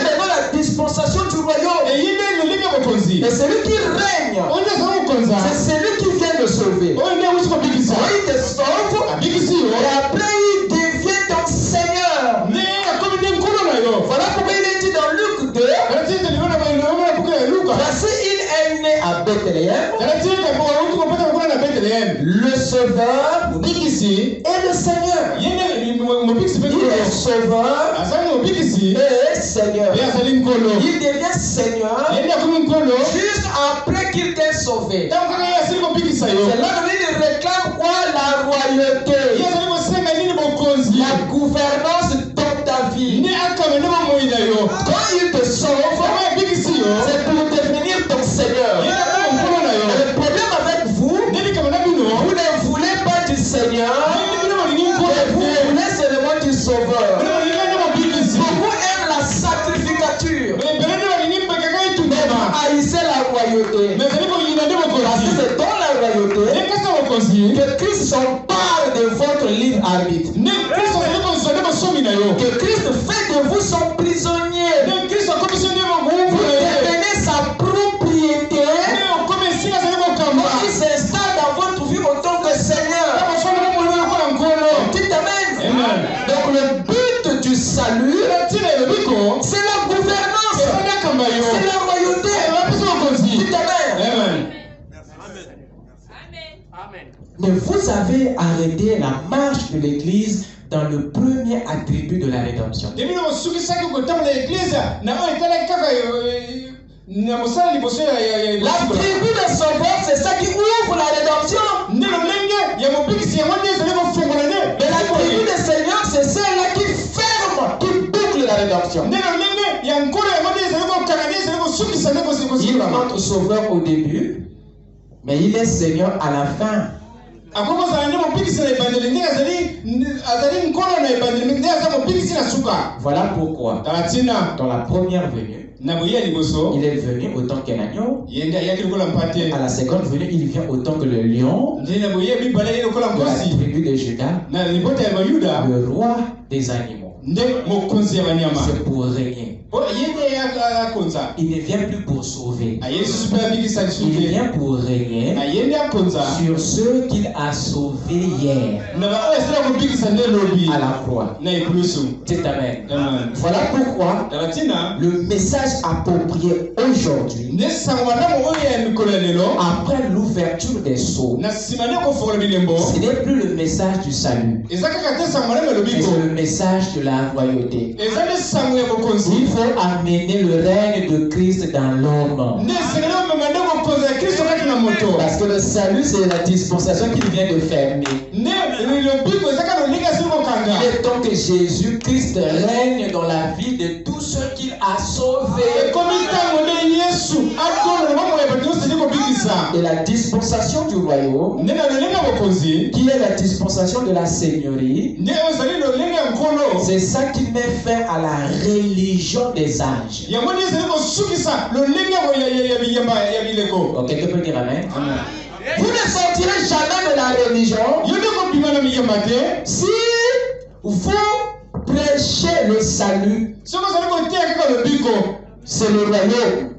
B: maintenant la dispensation du royaume. Et celui qui règne, c'est celui qui vient de sauver. Il te sauve et après il devient ton Seigneur. Voilà pourquoi il est dit dans Luc 2. Voici il est né à Bethléem. Le Sauveur est le Seigneur. Il est Sauveur et Seigneur. Il devient Seigneur juste après qu'il t'ait sauvé. C'est là où il réclame quoi? La royauté, la gouvernance dans ta vie. haïssez la royauté. Parce que c'est dans la royauté que Christ s'empare de votre libre arbitre. Que Christ fait de vous son prisonnier. Vous devenez sa propriété. Il s'installe dans votre vie autant que Seigneur. Dites Amen. Donc le but du salut, c'est la gouvernance, c'est la royauté. Dites Amen. Mais vous avez arrêté la marche de l'Église dans le premier attribut de la rédemption. L'attribut de sauveur, c'est ça qui ouvre la rédemption. Mais l'attribut de Seigneur, c'est celle-là qui ferme, qui boucle la rédemption. Il est notre sauveur au début, mais il est Seigneur à la fin. Voilà pourquoi, dans la première venue, il est venu autant qu'un agneau. À la seconde venue, il vient autant que le lion de la tribu de Juda, le roi des animaux. C'est pour régner. Il ne vient plus pour sauver. Il vient pour régner sur ceux qu'il a sauvés hier à la croix. C'est Amen. Voilà pourquoi le message approprié aujourd'hui, après l'ouverture des sceaux, ce n'est plus le message du salut, mais c'est le message de la royauté. Il faut amener le règne de Christ dans l'homme. Parce que le salut, c'est la dispensation qu'il vient de fermer. Il est temps que Jésus-Christ règne dans la vie de tous ceux qu'il a sauvés. Et la dispensation du royaume, qui est la dispensation de la seigneurie, c'est ça qui met fin à la religion des âges. Ok, quelqu'un peut dire Amen. Vous ne sortirez jamais de la religion si vous prêchez le salut. C'est le royaume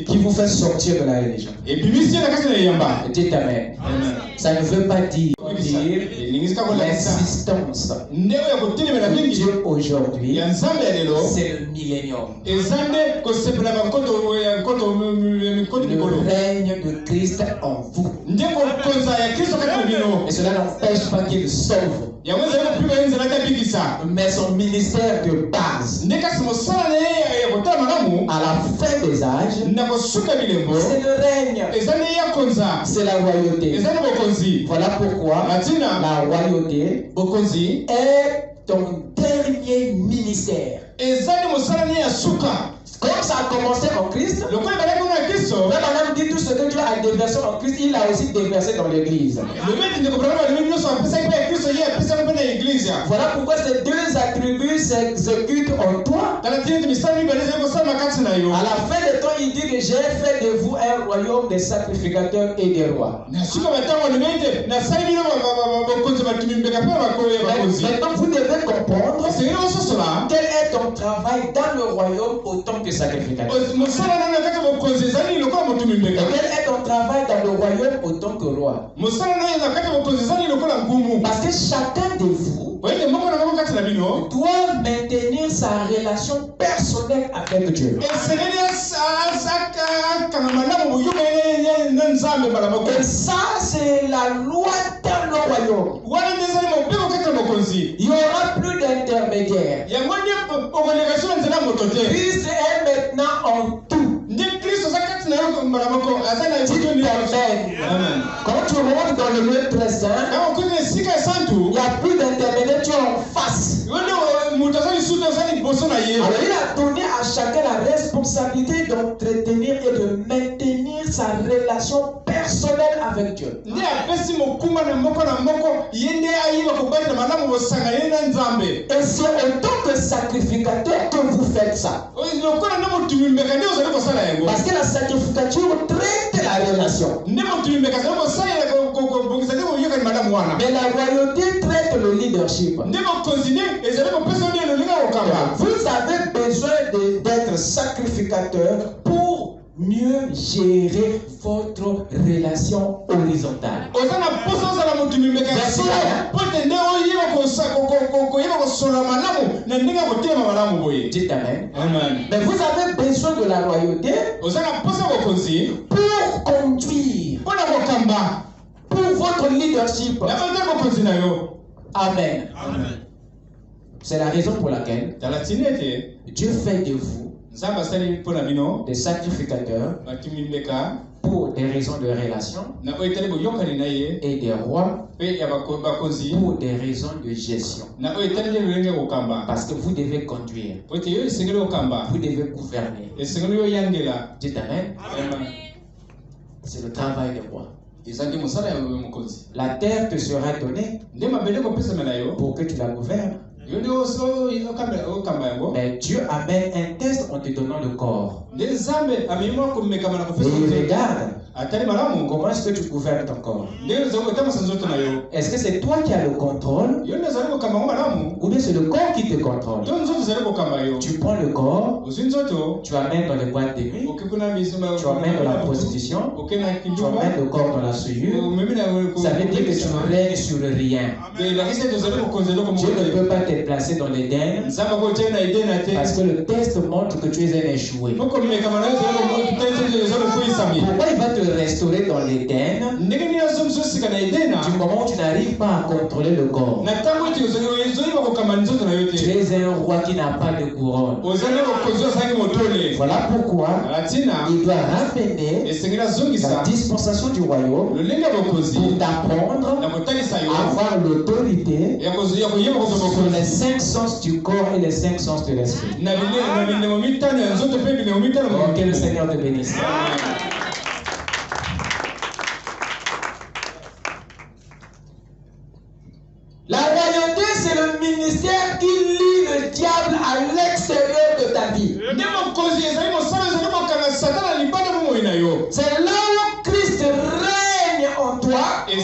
B: qui vous fait sortir de la religion. Dites Amen. Ça ne veut pas dire l'insistance. Dieu aujourd'hui, c'est le millénium. Le règne de Christ en vous. Et cela n'empêche pas qu'il sauve. Mais son ministère de base, à la fin des âges, c'est le règne, c'est la royauté. Voilà pourquoi la royauté est ton dernier ministère. Comme ça a commencé en Christ, même on dit tout ce que Dieu a déversé en Christ, il a aussi déversé dans l'église. Voilà pourquoi ces deux attributs s'exécutent en toi. À la fin des temps, il dit que j'ai fait de vous un royaume de sacrificateurs et de rois. Maintenant, vous devez comprendre quel est ton travail dans le royaume autant que sacrificateur. Et quel est ton travail dans le royaume autant que roi? Parce que chacun de vous doit maintenir sa relation personnelle avec Dieu. Et ça, c'est la loi dans le royaume. Il n'y aura plus d'intermédiaire. Christ est maintenant en tout. Quand tu rentres dans le lieu très saint, il n'y a plus d'intermédiaire, tu es en face. Alors il a donné à chacun la responsabilité d'entretenir et de maintenir sa relation personnelle personnel avec Dieu. Et c'est en tant que sacrificateur que vous faites ça. Parce que la sacrificature traite la relation. Mais la royauté traite le leadership. Vous avez besoin d'être sacrificateur pour mieux gérer votre relation horizontale. Dites amen. Mais vous avez besoin de la royauté pour conduire, pour votre leadership. Amen. C'est la raison pour laquelle Dieu fait de vous des sacrificateurs pour des raisons de relation et des rois pour des raisons de gestion. Parce que vous devez conduire, vous devez gouverner. Dites amen. C'est le travail de roi. La terre te sera donnée pour que tu la gouvernes. Mais Dieu amène un test en te donnant le corps. Et il regarde comment est-ce que tu gouvernes ton corps. Est-ce que c'est toi qui as le contrôle ou bien c'est le corps qui te contrôle? Tu prends le corps, tu amènes dans les boîtes de nuit, tu amènes dans la prostitution, tu amènes le corps dans la souillure. Ça veut dire que tu règnes sur rien. Dieu ne peut pas te placer dans l'Éden parce que le test montre que tu es un échoué. Pourquoi il va te restaurer dans l'Éden du moment où tu n'arrives pas à contrôler le corps? Tu es un roi qui n'a pas de couronne. Voilà pourquoi il doit ramener la dispensation du royaume pour t'apprendre à avoir l'autorité sur les 5 sens du corps et les 5 sens de l'esprit. Que le Seigneur te bénisse. La royauté, c'est le ministère qui lie le diable à l'extérieur de ta vie. C'est là où Christ règne en toi. Et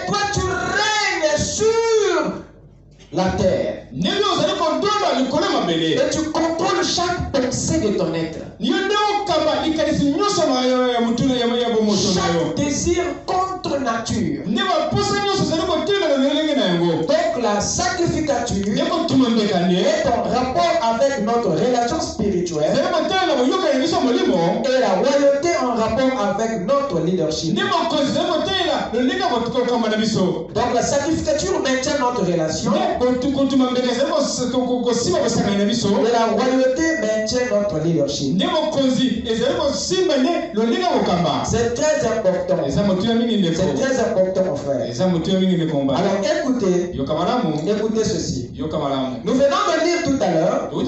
B: toi, tu règnes sur la terre. Et tu contrôles chaque pensée de ton être. Chaque désir contre nature. Donc la sacrificature est en rapport avec notre relation spirituelle et la royauté en rapport avec notre leadership. Donc la sacrificature maintient notre relation et la royauté maintient notre leadership. C'est très important. C'est très important, mon frère. Alors écoutez ceci. Nous venons de lire tout à l'heure dans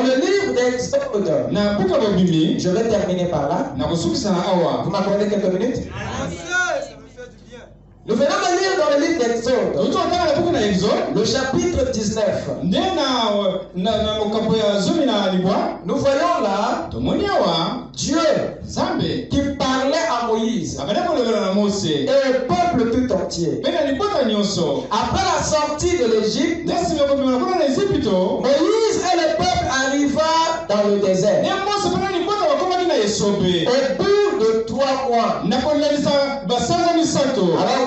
B: le livre d'Exode. Je vais terminer par là. Vous m'accordez quelques minutes? Nous venons de lire dans le livre d'Exode, le chapitre 19. Nous voyons là Dieu qui parlait à Moïse et au peuple tout entier. Après la sortie de l'Égypte, Moïse et le peuple arriva dans le désert. Au bout de 3 mois, alors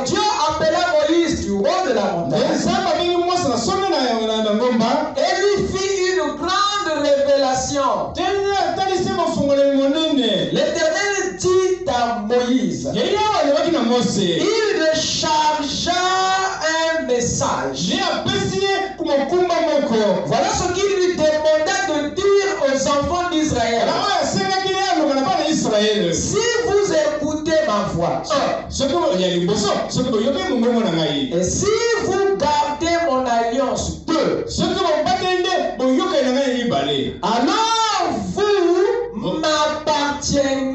B: Dieu appela Moïse du haut de la montagne et lui fit une grande révélation. L'Éternel dit à Moïse, il rechargea un message. Voilà ce qu'il lui demanda de dire aux enfants d'Israël. Si vous écoutez ma voix, et si vous gardez mon alliance, alors vous m'appartiendrez.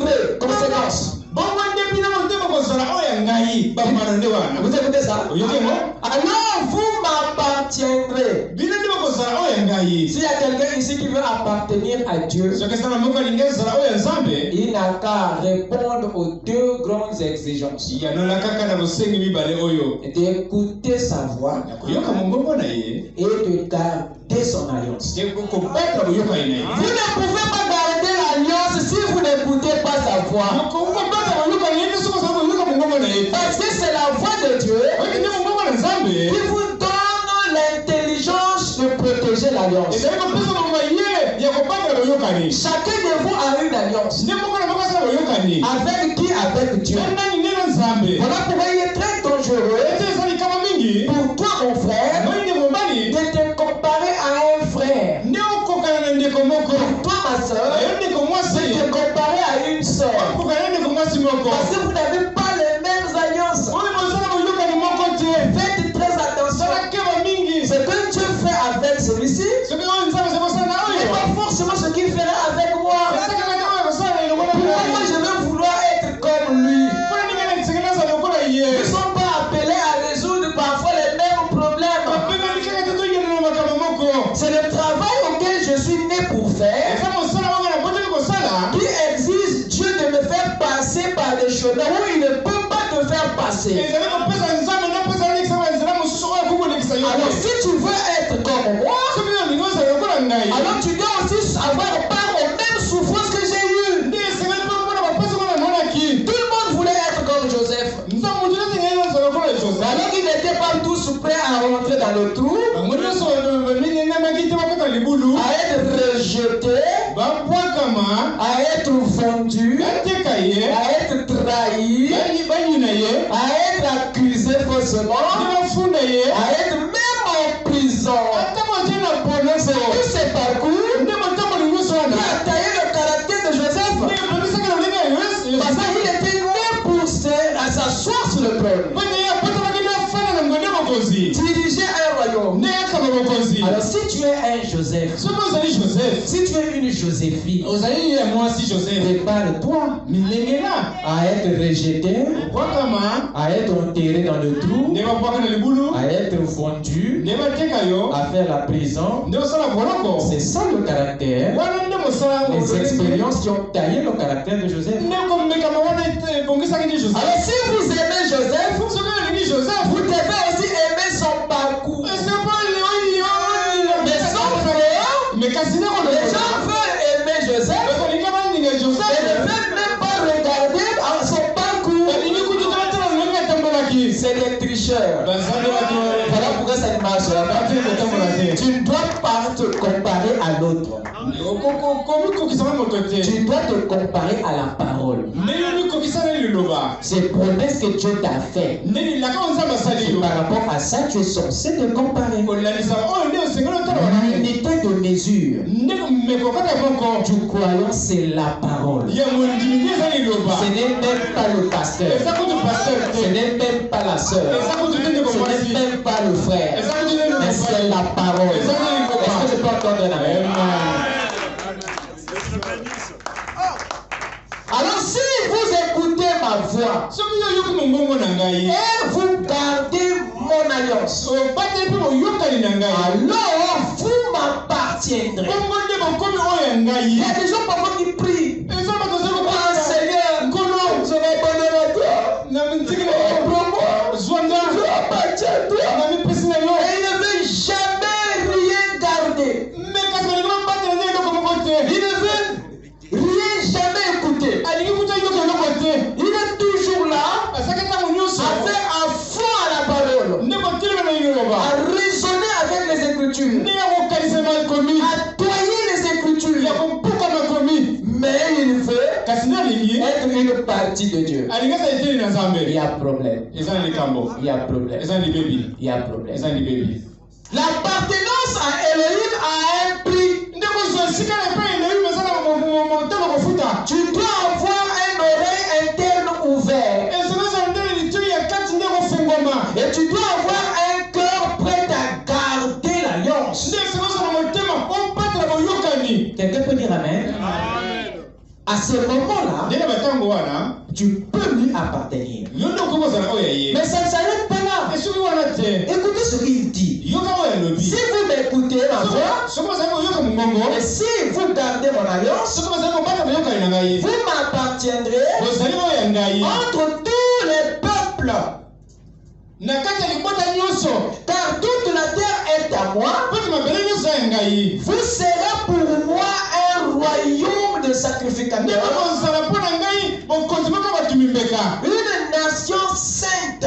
B: ici qui veut appartenir à Dieu, il n'a qu'à répondre aux deux grandes exigences. D'écouter sa voix et de garder son alliance. Vous ne pouvez pas garder l'alliance si vous n'écoutez pas sa voix. Parce que c'est la voix de Dieu qui vous donne l'intelligence de protéger l'alliance. Chacun de vous a une alliance. Avec qui? Avec Dieu. Voilà pourquoi il est très dangereux pour toi, mon frère, de te comparer à un frère. Pour toi, ma soeur, de te comparer à une soeur. Parce que vous n'avez pas les mêmes alliances. Faites très attention. Ce que Dieu fait avec celui-ci n'est pas forcément ce qu'il fera avec moi. Pourquoi moi je veux vouloir être comme lui? Nous ne sommes pas appelés à résoudre parfois les mêmes problèmes. C'est le travail auquel je suis né pour faire qui exige Dieu de me faire passer par des chemins où il ne peut pas te faire passer. Alors si tu veux être comme moi, alors tu dois aussi avoir part aux mêmes souffrances que j'ai eues. Tout le monde voulait être comme Joseph. Alors qu'ils n'étaient pas tous prêts à rentrer dans le trou, à être rejetés, à être vendus, à être trahis, à être accusés faussement, à être même en prison. C'est tout ce parcours qui a taillé le caractère de Joseph. Parce qu'il était né pour s'asseoir sur le trône. Diriger un royaume. Alors si tu es un Joseph, si tu es une Joséphine, prépare-toi à être rejeté, à être enterré dans le trou, à être vendu, à faire la prison. C'est ça le caractère. Les expériences qui ont taillé le caractère de Joseph. Alors si vous aimez Joseph, vous devez aussi aimer son parcours. Mais son frère, les gens veulent aimer Joseph, mais ne veulent même pas regarder son parcours. C'est des tricheurs. Voilà pourquoi ça ne marche pas. Tu ne dois pas te comparer à l'autre. Tu dois te comparer à la parole. C'est promesse que Dieu t'a fait. Et par rapport à ça, tu es censé te comparer. L'unité de mesure du croyant, c'est la parole. Ce n'est même pas le pasteur. Ce n'est même pas la soeur. Ce n'est même pas le frère. Mais c'est la parole. Est-ce que je peux entendre la même? Alors si vous écoutez ma voix et vous gardez mon alliance, alors vous m'appartiendrez. Il y a des gens parfois qui prient. Oh Seigneur, je m'abandonne à toi. Prends-moi, je m'appartiens à toi. Et il ne veut jamais rien garder. Il ne veut rien jamais écouter. Il est toujours là à faire un fond à la parole, à raisonner avec les Écritures, à toyer les Écritures. Mais il veut être une partie de Dieu. Il y a problème. Il y a problème. Il y a problème. L'appartenance à Elohim a un prix. Tu dois avoir une oreille interne ouverte. Et tu dois avoir un cœur prêt à garder l'alliance. Quelqu'un peut dire Amen? À ce moment-là, tu peux lui appartenir. Mais ça ne s'arrête pas là. Écoutez ce qu'il dit. Si vous m'écoutez ma voix, et si vous gardez mon alliance, vous m'appartiendrez entre tous les peuples. Car toute la terre est à moi. Vous serez pour moi un royaume de sacrificateurs. Une nation sainte.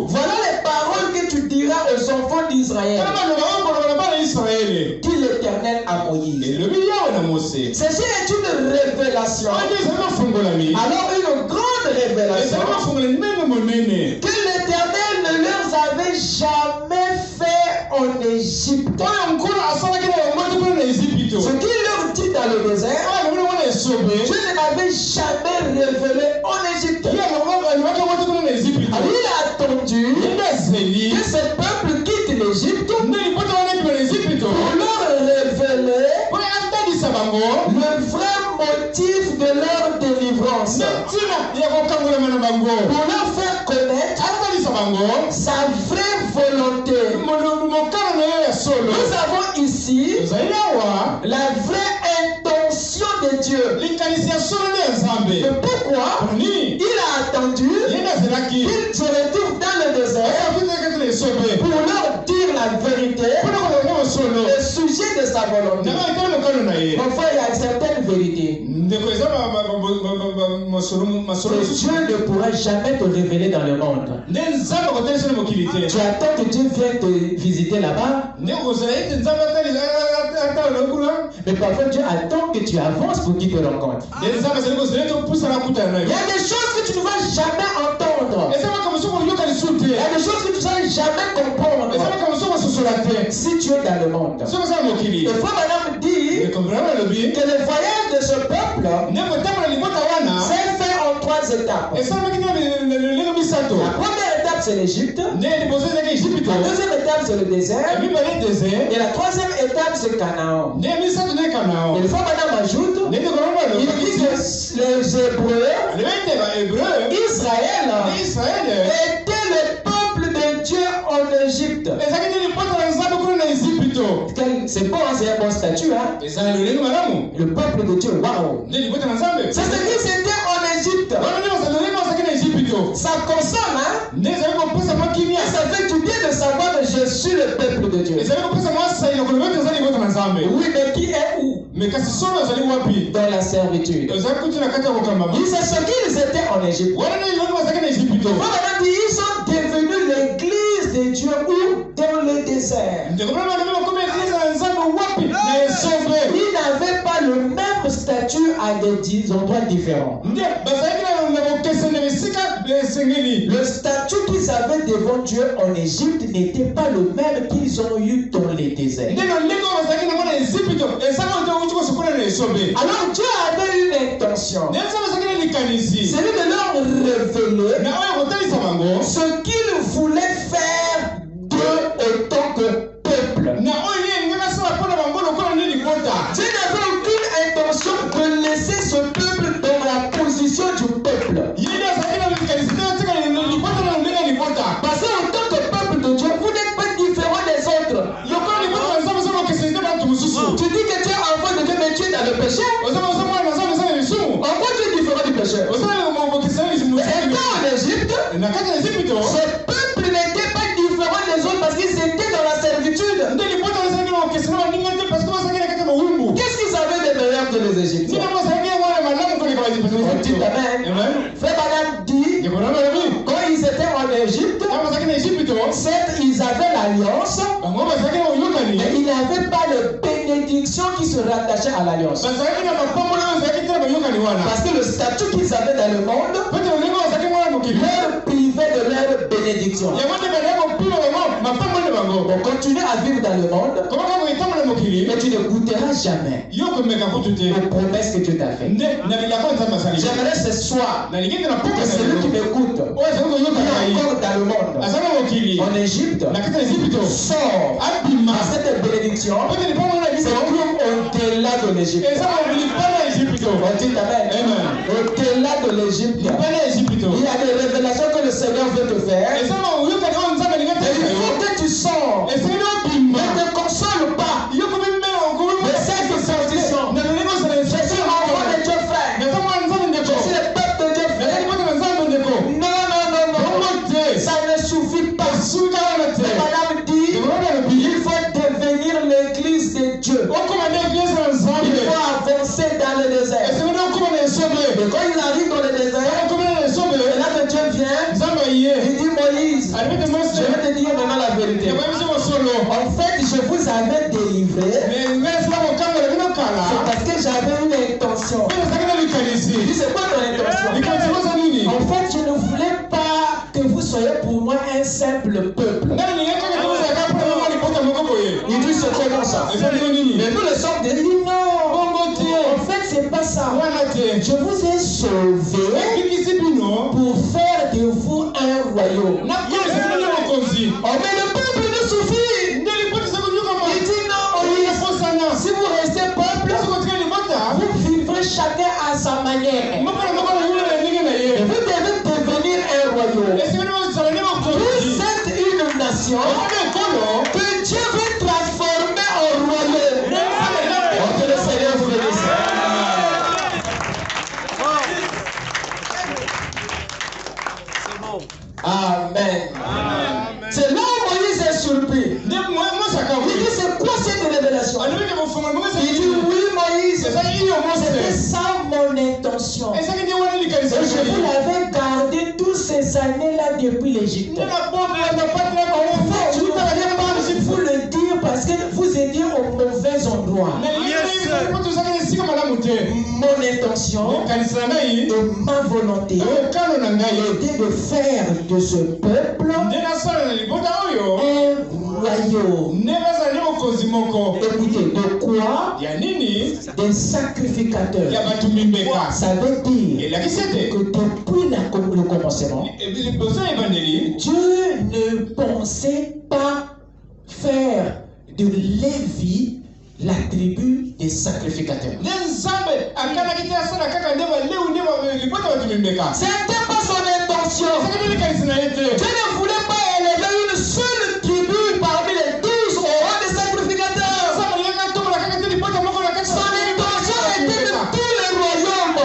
B: Voilà les paroles que tu diras aux enfants d'Israël. Dit l'Éternel à Moïse. Ceci est une révélation. Alors une grande révélation que l'Éternel ne leur avait jamais fait en Égypte. Ce qu'il leur dit dans le désert, Dieu ne l'avait jamais révélé en Égypte. Alors il a attendu que ce peuple quitte l'Égypte pour leur révéler le vrai motif de leur délivrance. Pour leur faire connaître sa vraie volonté. Nous avons ici la vraie intention de Dieu. Mais pourquoi il a attendu qu'il se retrouve dans le désert pour leur dire la vérité, le sujet de sa volonté. Parfois il y a certaines vérités que Dieu ne pourra jamais te révéler dans le monde. Tu attends que Dieu vienne te visiter là-bas. Mais parfois Dieu attend que tu avances pour qu'il te rencontre. Il y a des choses que tu ne vas jamais entendre. Il y a des choses que tu ne vas jamais comprendre. Si tu es dans le monde. Il faut maintenant dire que le voyage de ce peuple s'est fait en 3 étapes. La première étape c'est l'Égypte. La deuxième étape c'est le désert. Et la troisième étape c'est Canaan. Et il faut maintenant m'ajoute, il dit que les Hébreux, Israël était le peuple de Dieu en Égypte. C'est bon, c'est un bon statut. Hein? Le peuple de Dieu, waouh! C'est ce qui c'était en Égypte. Ça console, hein? Ça fait du bien de savoir que je suis le peuple de Dieu. Oui, mais qui est où? Dans la servitude. C'est ce qu'ils étaient en Égypte. Ils sont devenus l'église de Dieu où? Dans le désert. Ils n'avaient pas le même statut à des endroits différents. Le statut qu'ils avaient devant Dieu en Égypte n'était pas le même qu'ils ont eu dans les déserts. Alors Dieu avait une intention. C'est de leur révéler ce qu'il voulait faire d'eux en tant que peuple. Dieu n'avait aucune intention de laisser ce peuple dans la position du peuple. Parce qu'en tant que peuple de Dieu, vous n'êtes pas différent des autres. Tu dis que tu es enfant de Dieu, mais tu es dans le péché. En quoi tu es différent du péché? Étant en Égypte, ce peuple n'était pas différent des autres parce qu'ils étaient dans la servitude. Qu'est-ce qu'ils avaient de meilleur que les Égyptiens? Frère Madame dit, quand ils étaient en Égypte, certes ils avaient l'alliance, mais ils n'avaient pas de bénédiction qui se rattachait à l'alliance. Parce que le statut qu'ils avaient dans le monde leur privait de leur bénédiction. On continue à vivre dans le monde, mais tu ne goûteras jamais aux promesses que Dieu t'a faites. J'aimerais ce soir que celui qui m'écoute, qui est encore dans le monde, en Égypte, sort à cette bénédiction, c'est comme au-delà de l'Égypte. On dit amen. Au-delà de l'Égypte. y a des révélations que le Seigneur veut te faire. Et il faut que tu sors. Ne te console pas. Mais c'est que sortissant. Je suis enfant de Dieu, frère. Je suis le peuple de Dieu, frère. Non. Ça ne suffit pas. Madame dit, il faut devenir l'église de Dieu. Il faut avancer dans le désert. Et quand il arrive dans le désert, et là que Dieu vient, il dit Moïse, je vais te dire maintenant la vérité. En fait, je vous avais délivré. C'est parce que j'avais une intention. Il dit, c'est quoi ton intention? En fait, je ne voulais pas que vous soyez pour moi un simple peuple. Il dit, c'est comment ça? Mais nous le sommes des non. En fait, c'est pas ça. Je vous ai sauvé pour faire de vous un royaume. Oh, mais le peuple nous suffit. Il dit non, si vous restez peuple, vous vivrez chacun à sa manière. Et vous devez devenir un royaume. Vous êtes une nation que Dieu veut transformer en royaume. Oh, que le Seigneur vous bénisse. Amen. C'est là où Moïse est surpris. Il dit, c'est quoi cette révélation? Il dit, oui Moïse, c'était ça mon intention. Et je vous l'avais gardé toutes ces années-là depuis l'Égypte. En fait, je ne voulais pas vous le dire parce que vous étiez au mauvais endroit. Mon intention et ma volonté était de faire de ce peuple un royaume. Écoutez, de quoi? Des sacrificateurs. Ça veut dire que depuis le commencement, Dieu ne pensait pas faire de Lévi la tribu des sacrificateurs. C'était pas son intention. Dieu ne voulait pas élever une seule tribu parmi les 12 au rang des sacrificateurs. Son intention était de tout le royaume.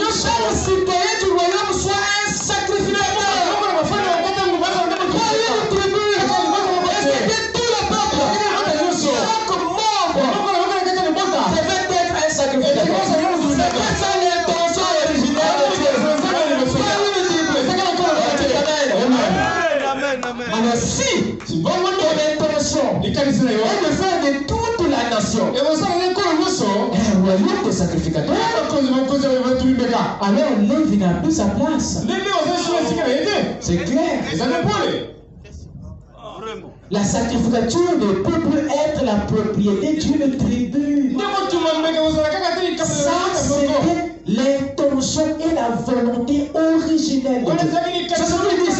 B: Chaque citoyen du royaume soit un sacrificateur. Pas une tribu. Et c'était tout le peuple. Chaque membre devait être un sacrificateur. C'était ça l'intention originale de Dieu. Pas une tribu. Alors si ton intention est de faire de toute la nation un royaume de sacrificateurs, alors Lévi n'a plus sa place. C'est clair. La sacrificature ne peut plus être la propriété d'une tribu. Ça, c'était l'intention et la volonté originelle de Dieu. C'est ce qu'il dit.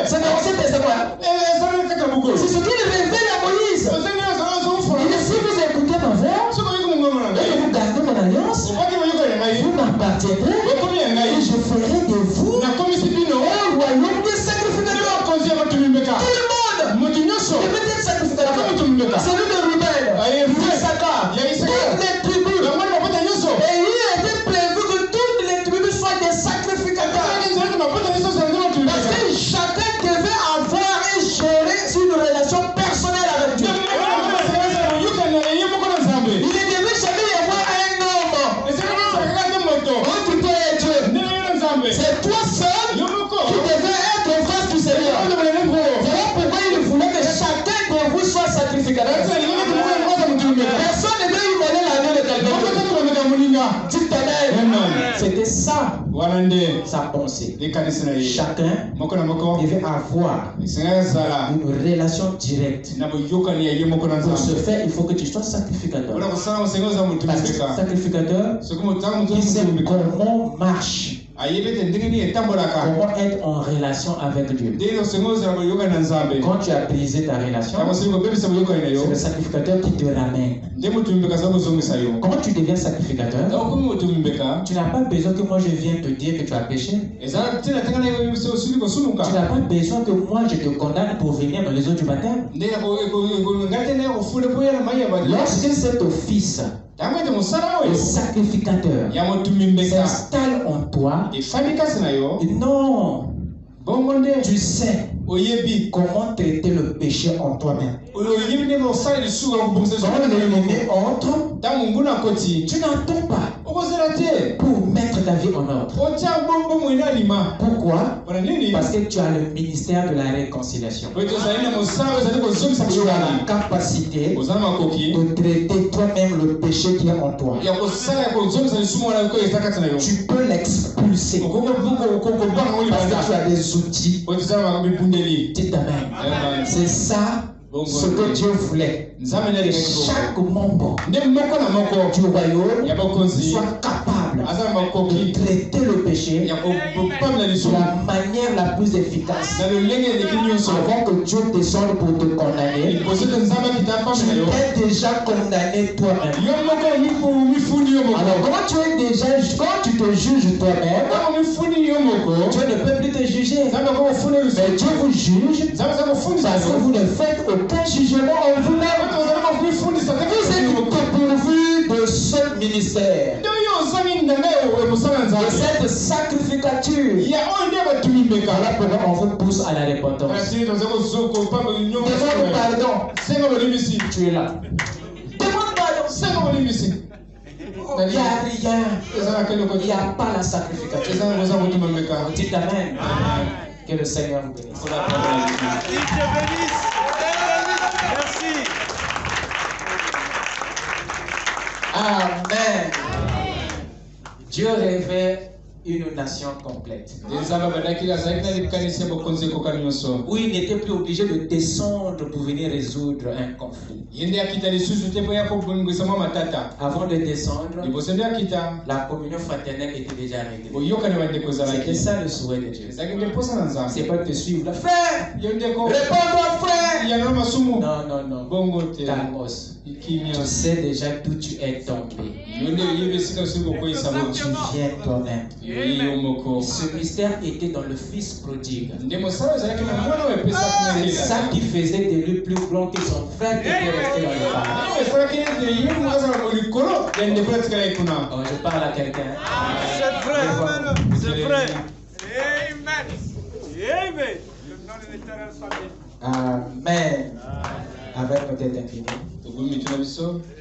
B: C'est dans l'Ancien Testament. C'est ce qu'il révèle à Moïse. Il dit, si vous écoutez ma voix et vous gardez mon alliance, vous m'appartiendrez et je ferai de vous un royaume de sacrificateurs. Tout le monde devait être sacrificateur. Celui de Ruben, Issachar, toutes les tribus. Et il était prévu que toutes les tribus soient des sacrificateurs. Parce que chacun devait avoir et gérer une relation personnelle avec Dieu. Il ne devait jamais y avoir un homme entre toi et Dieu. C'est toi seul qui devais être en face du Seigneur. Voilà pourquoi il voulait que chacun de vous soit sacrificateur. Personne ne veut immoler la vie de quelqu'un. Dites Amen. C'était ça sa pensée. Chacun devait avoir une relation directe. Pour ce faire, il faut que tu sois sacrificateur. Parce que sacrificateur, il sait comment marche. Comment être en relation avec Dieu. Quand tu as brisé ta relation, c'est le sacrificateur qui te ramène. Comment tu deviens sacrificateur? Tu n'as pas besoin que moi je vienne te dire que tu as péché. Tu n'as pas besoin que moi je te condamne pour venir dans les eaux du baptême. Lorsque cet office, le sacrificateur, s'installe en toi, non, tu sais comment traiter le péché en toi-même. Quand l'ennemi entre, tu n'attends pas pour mettre ta vie en ordre. Pourquoi? Parce que tu as le ministère de la réconciliation. Tu as la capacité de traiter toi-même le péché qui est en toi. Tu peux l'expulser parce que tu as des outils. Dites amen. C'est ça ce que Dieu voulait. Que chaque membre du royaume soit capable de traiter le péché de la manière la plus efficace. Avant que Dieu descende pour te condamner, tu es déjà condamné toi-même. Alors quand tu te juges toi-même, Dieu ne peut plus te juger. Mais Dieu vous juge parce que vous ne faites aucun jugement en vous-même. Vous êtes dépourvu de ce ministère, de cette sacrificature. Voilà pourquoi on vous pousse à la repentance. Demande pardon. Tu es là. Demande pardon. Il n'y a rien. Il n'y a pas la sacrificature. Dites amen. Que le Seigneur vous bénisse.
C: Merci.
B: Amen. Dieu rêvait une nation complète où il n'était plus obligé de descendre pour venir résoudre un conflit. Avant de descendre, la communion fraternelle était déjà réglée. C'était ça le souhait de Dieu. C'est pas de te suivre là. Frère, réponds-moi frère. Non. Calmos. Tu sais déjà d'où tu es tombé. Tu viens toi-même. Ce mystère était dans le fils prodigue. C'est ça qui faisait de lui plus grand que son frère qui était resté dans le paradis. Oh, je parle à quelqu'un.
C: C'est vrai. C'est vrai. Amen. Amen.
B: Amen. Avec peut-être incliné.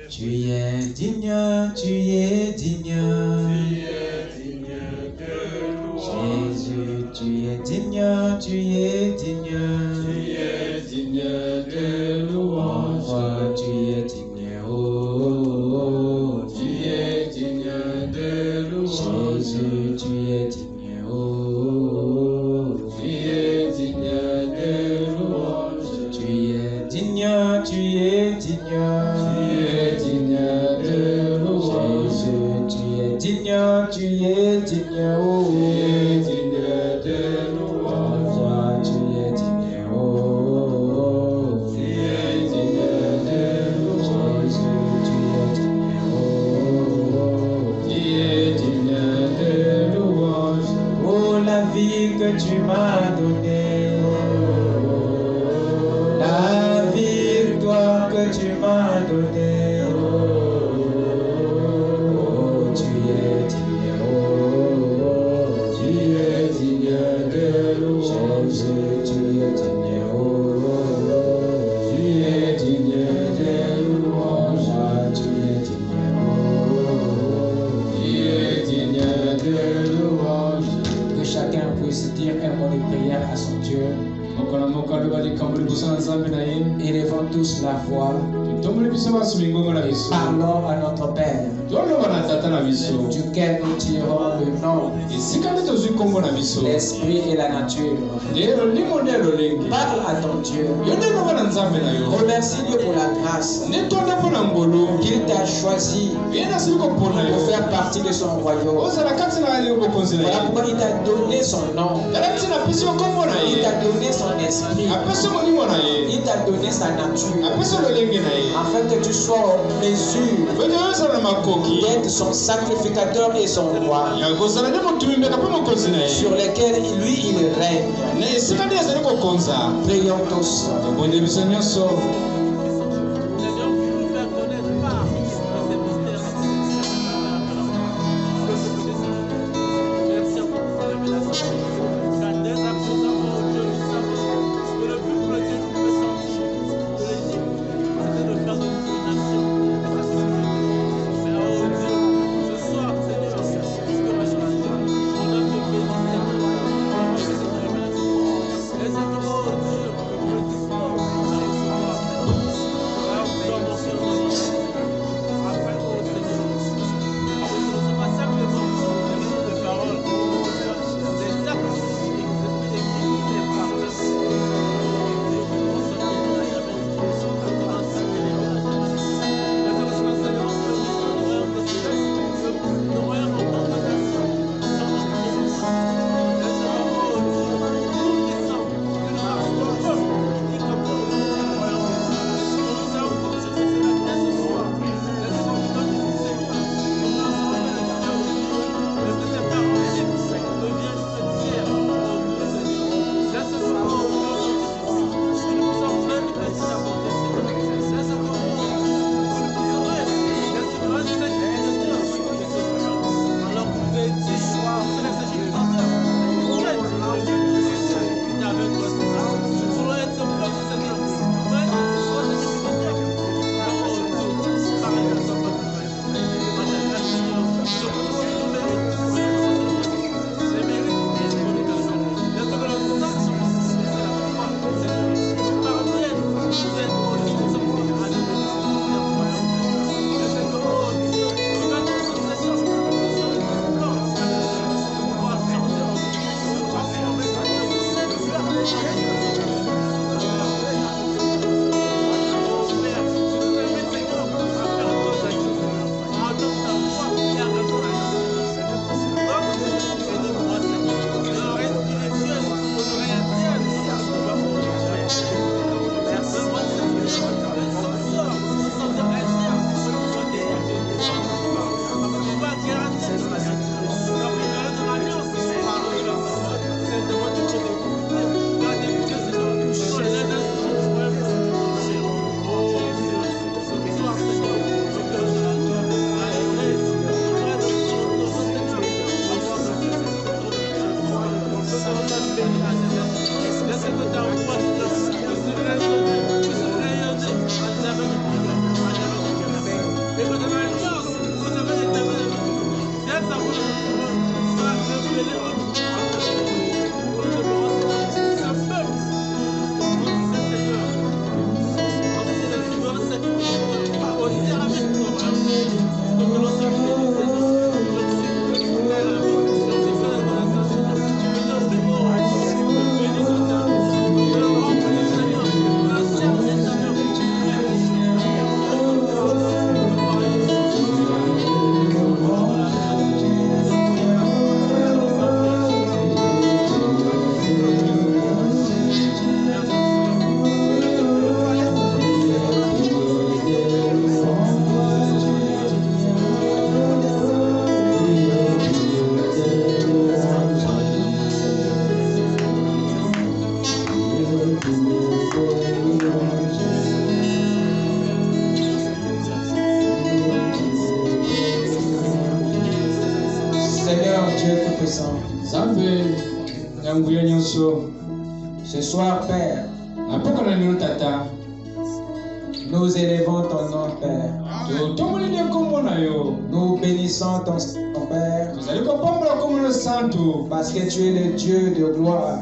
B: Tu es digne, tu es digne. Jésus, tu es digne, tu es digne. De louange, tu es digne, oh. Tu es digne de louange. Jésus, tu es digne, oh. Tu es digne de louange. Tu es digne, tu es digne. De louange. Jésus, tu es digne, tu es digne, oh. De louange, tu es digne, oh. Tu es digne de louange. Jésus, tu es digne, oh. Tu es digne de louange. Oh, la vie que tu m'as donnée, la victoire que tu m'as donnée. Que chacun puisse dire un mot de prière à son Dieu. Élevons tous la voix. Parlons à notre Père, duquel nous tirons le nom, l'esprit et la nature. Parle à ton Dieu. Remercie-le pour la grâce qu'il t'a choisi pour faire partie de son royaume. Voilà pourquoi il t'a donné son nom. Il t'a donné son esprit. Il t'a donné sa nature. Afin que tu sois en mesure d'être son sacrificateur et son roi, sur lesquels lui il règne. Prions tous. Ce soir, Père, nous élevons ton nom, Père. Nous bénissons ton Père, parce que tu es le Dieu de gloire.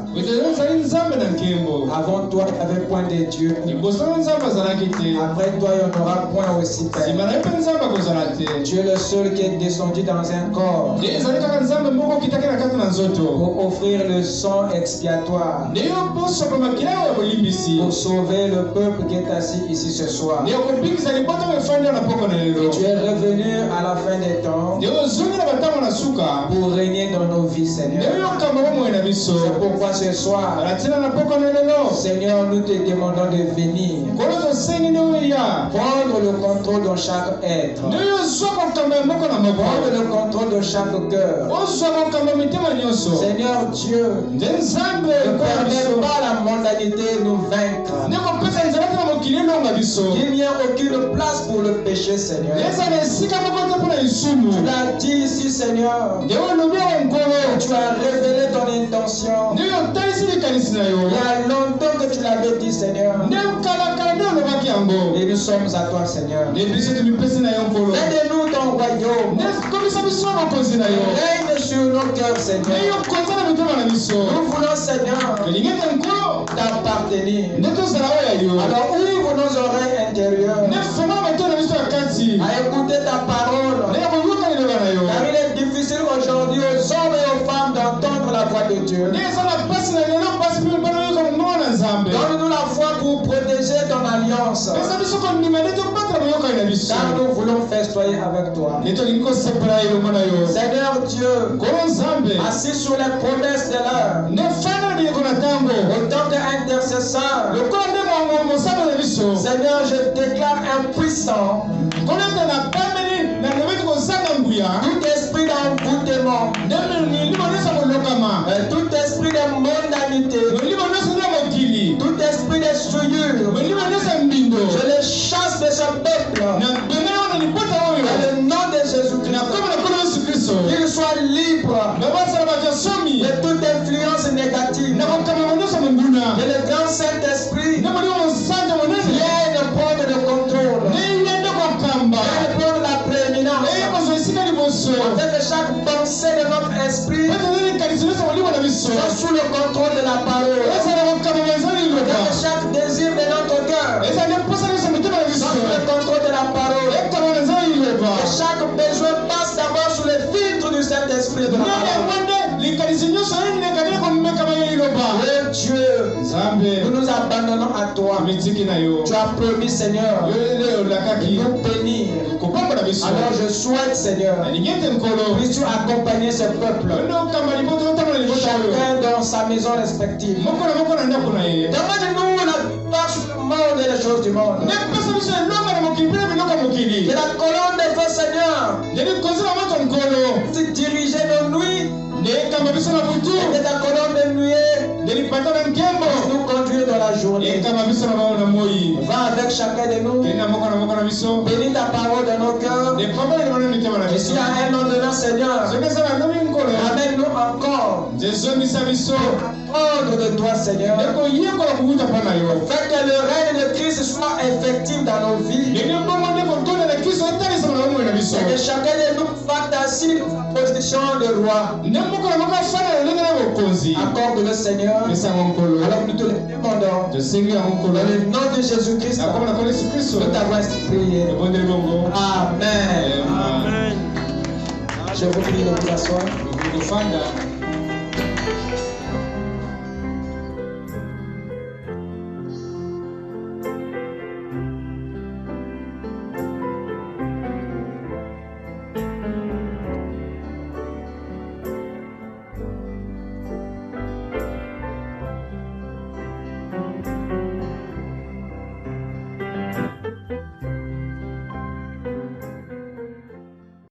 B: Avant toi, il n'y avait point de Dieu. Après toi, il n'y en aura point aussi, Père. Tu es le seul qui est descendu dans un corps pour offrir le sang expiatoire, pour sauver le peuple qui est assis ici ce soir. Et tu es revenu à la fin des temps pour régner dans nos vies, Seigneur. C'est pourquoi ce soir, Seigneur, nous te demandons de venir prendre le contrôle de chaque être, prendre le contrôle de chaque cœur. Seigneur Dieu, ne permets pas la mondanité nous vaincre. Il n'y a aucune place pour le péché, Seigneur. Tu l'as dit ici, Seigneur. Tu as révélé ton intention. Il y a longtemps que tu l'avais dit, Seigneur. Et nous sommes à toi, Seigneur. Aide-nous ton royaume. Règne sur nos cœurs, Seigneur. Nous voulons, Seigneur, t'appartenir. Alors ouvre nos oreilles intérieures à écouter ta parole. Car il est difficile aujourd'hui aux hommes et aux femmes d'entendre la voix de Dieu. Donne-nous la foi pour protéger ton alliance. Car nous voulons festoyer avec toi. Seigneur Dieu, assis sur les promesses de l'heure, autant qu'intercesseur, Seigneur, je déclare impuissant tout esprit d'envoûtement, tout esprit de mondanité, tout esprit de souillure, je les chasse de ce peuple dans le nom de Jésus-Christ. Qu'il soit libre de toute influence négative. Que le grand Saint-Esprit vienne prendre le contrôle, vienne prendre la prééminence, afin que chaque pensée de notre esprit soit sous le contrôle de la parole, afin que chaque désir de notre cœur soit sous le contrôle de la parole, que chaque besoin passe d'abord sous le filtre du Saint-Esprit de la parole. Dieu, nous nous abandonnons à toi. Tu as promis, Seigneur, de nous bénir. Alors je souhaite, Seigneur, puisses-tu accompagner ce peuple, chacun dans sa maison respective. Demande-nous la marche du monde et les choses du monde. Que la colonne de feu, Seigneur, diriger nos nuits, et que ta colonne de nuée nous conduire dans la journée. Va avec chacun de nous. Bénis ta parole dans nos cœurs. Et s'il y a un lendemain, Seigneur, amène-nous encore apprendre de toi, Seigneur. Fais que le règne de Christ soit effectif dans nos vies. Et que chacun de nous fasse ainsi la position de roi. Accorde le Seigneur. Alors nous te le demandons. Dans le nom de Jésus-Christ, nous t'avons ainsi prié. Amen. Je vous prie de vous asseoir.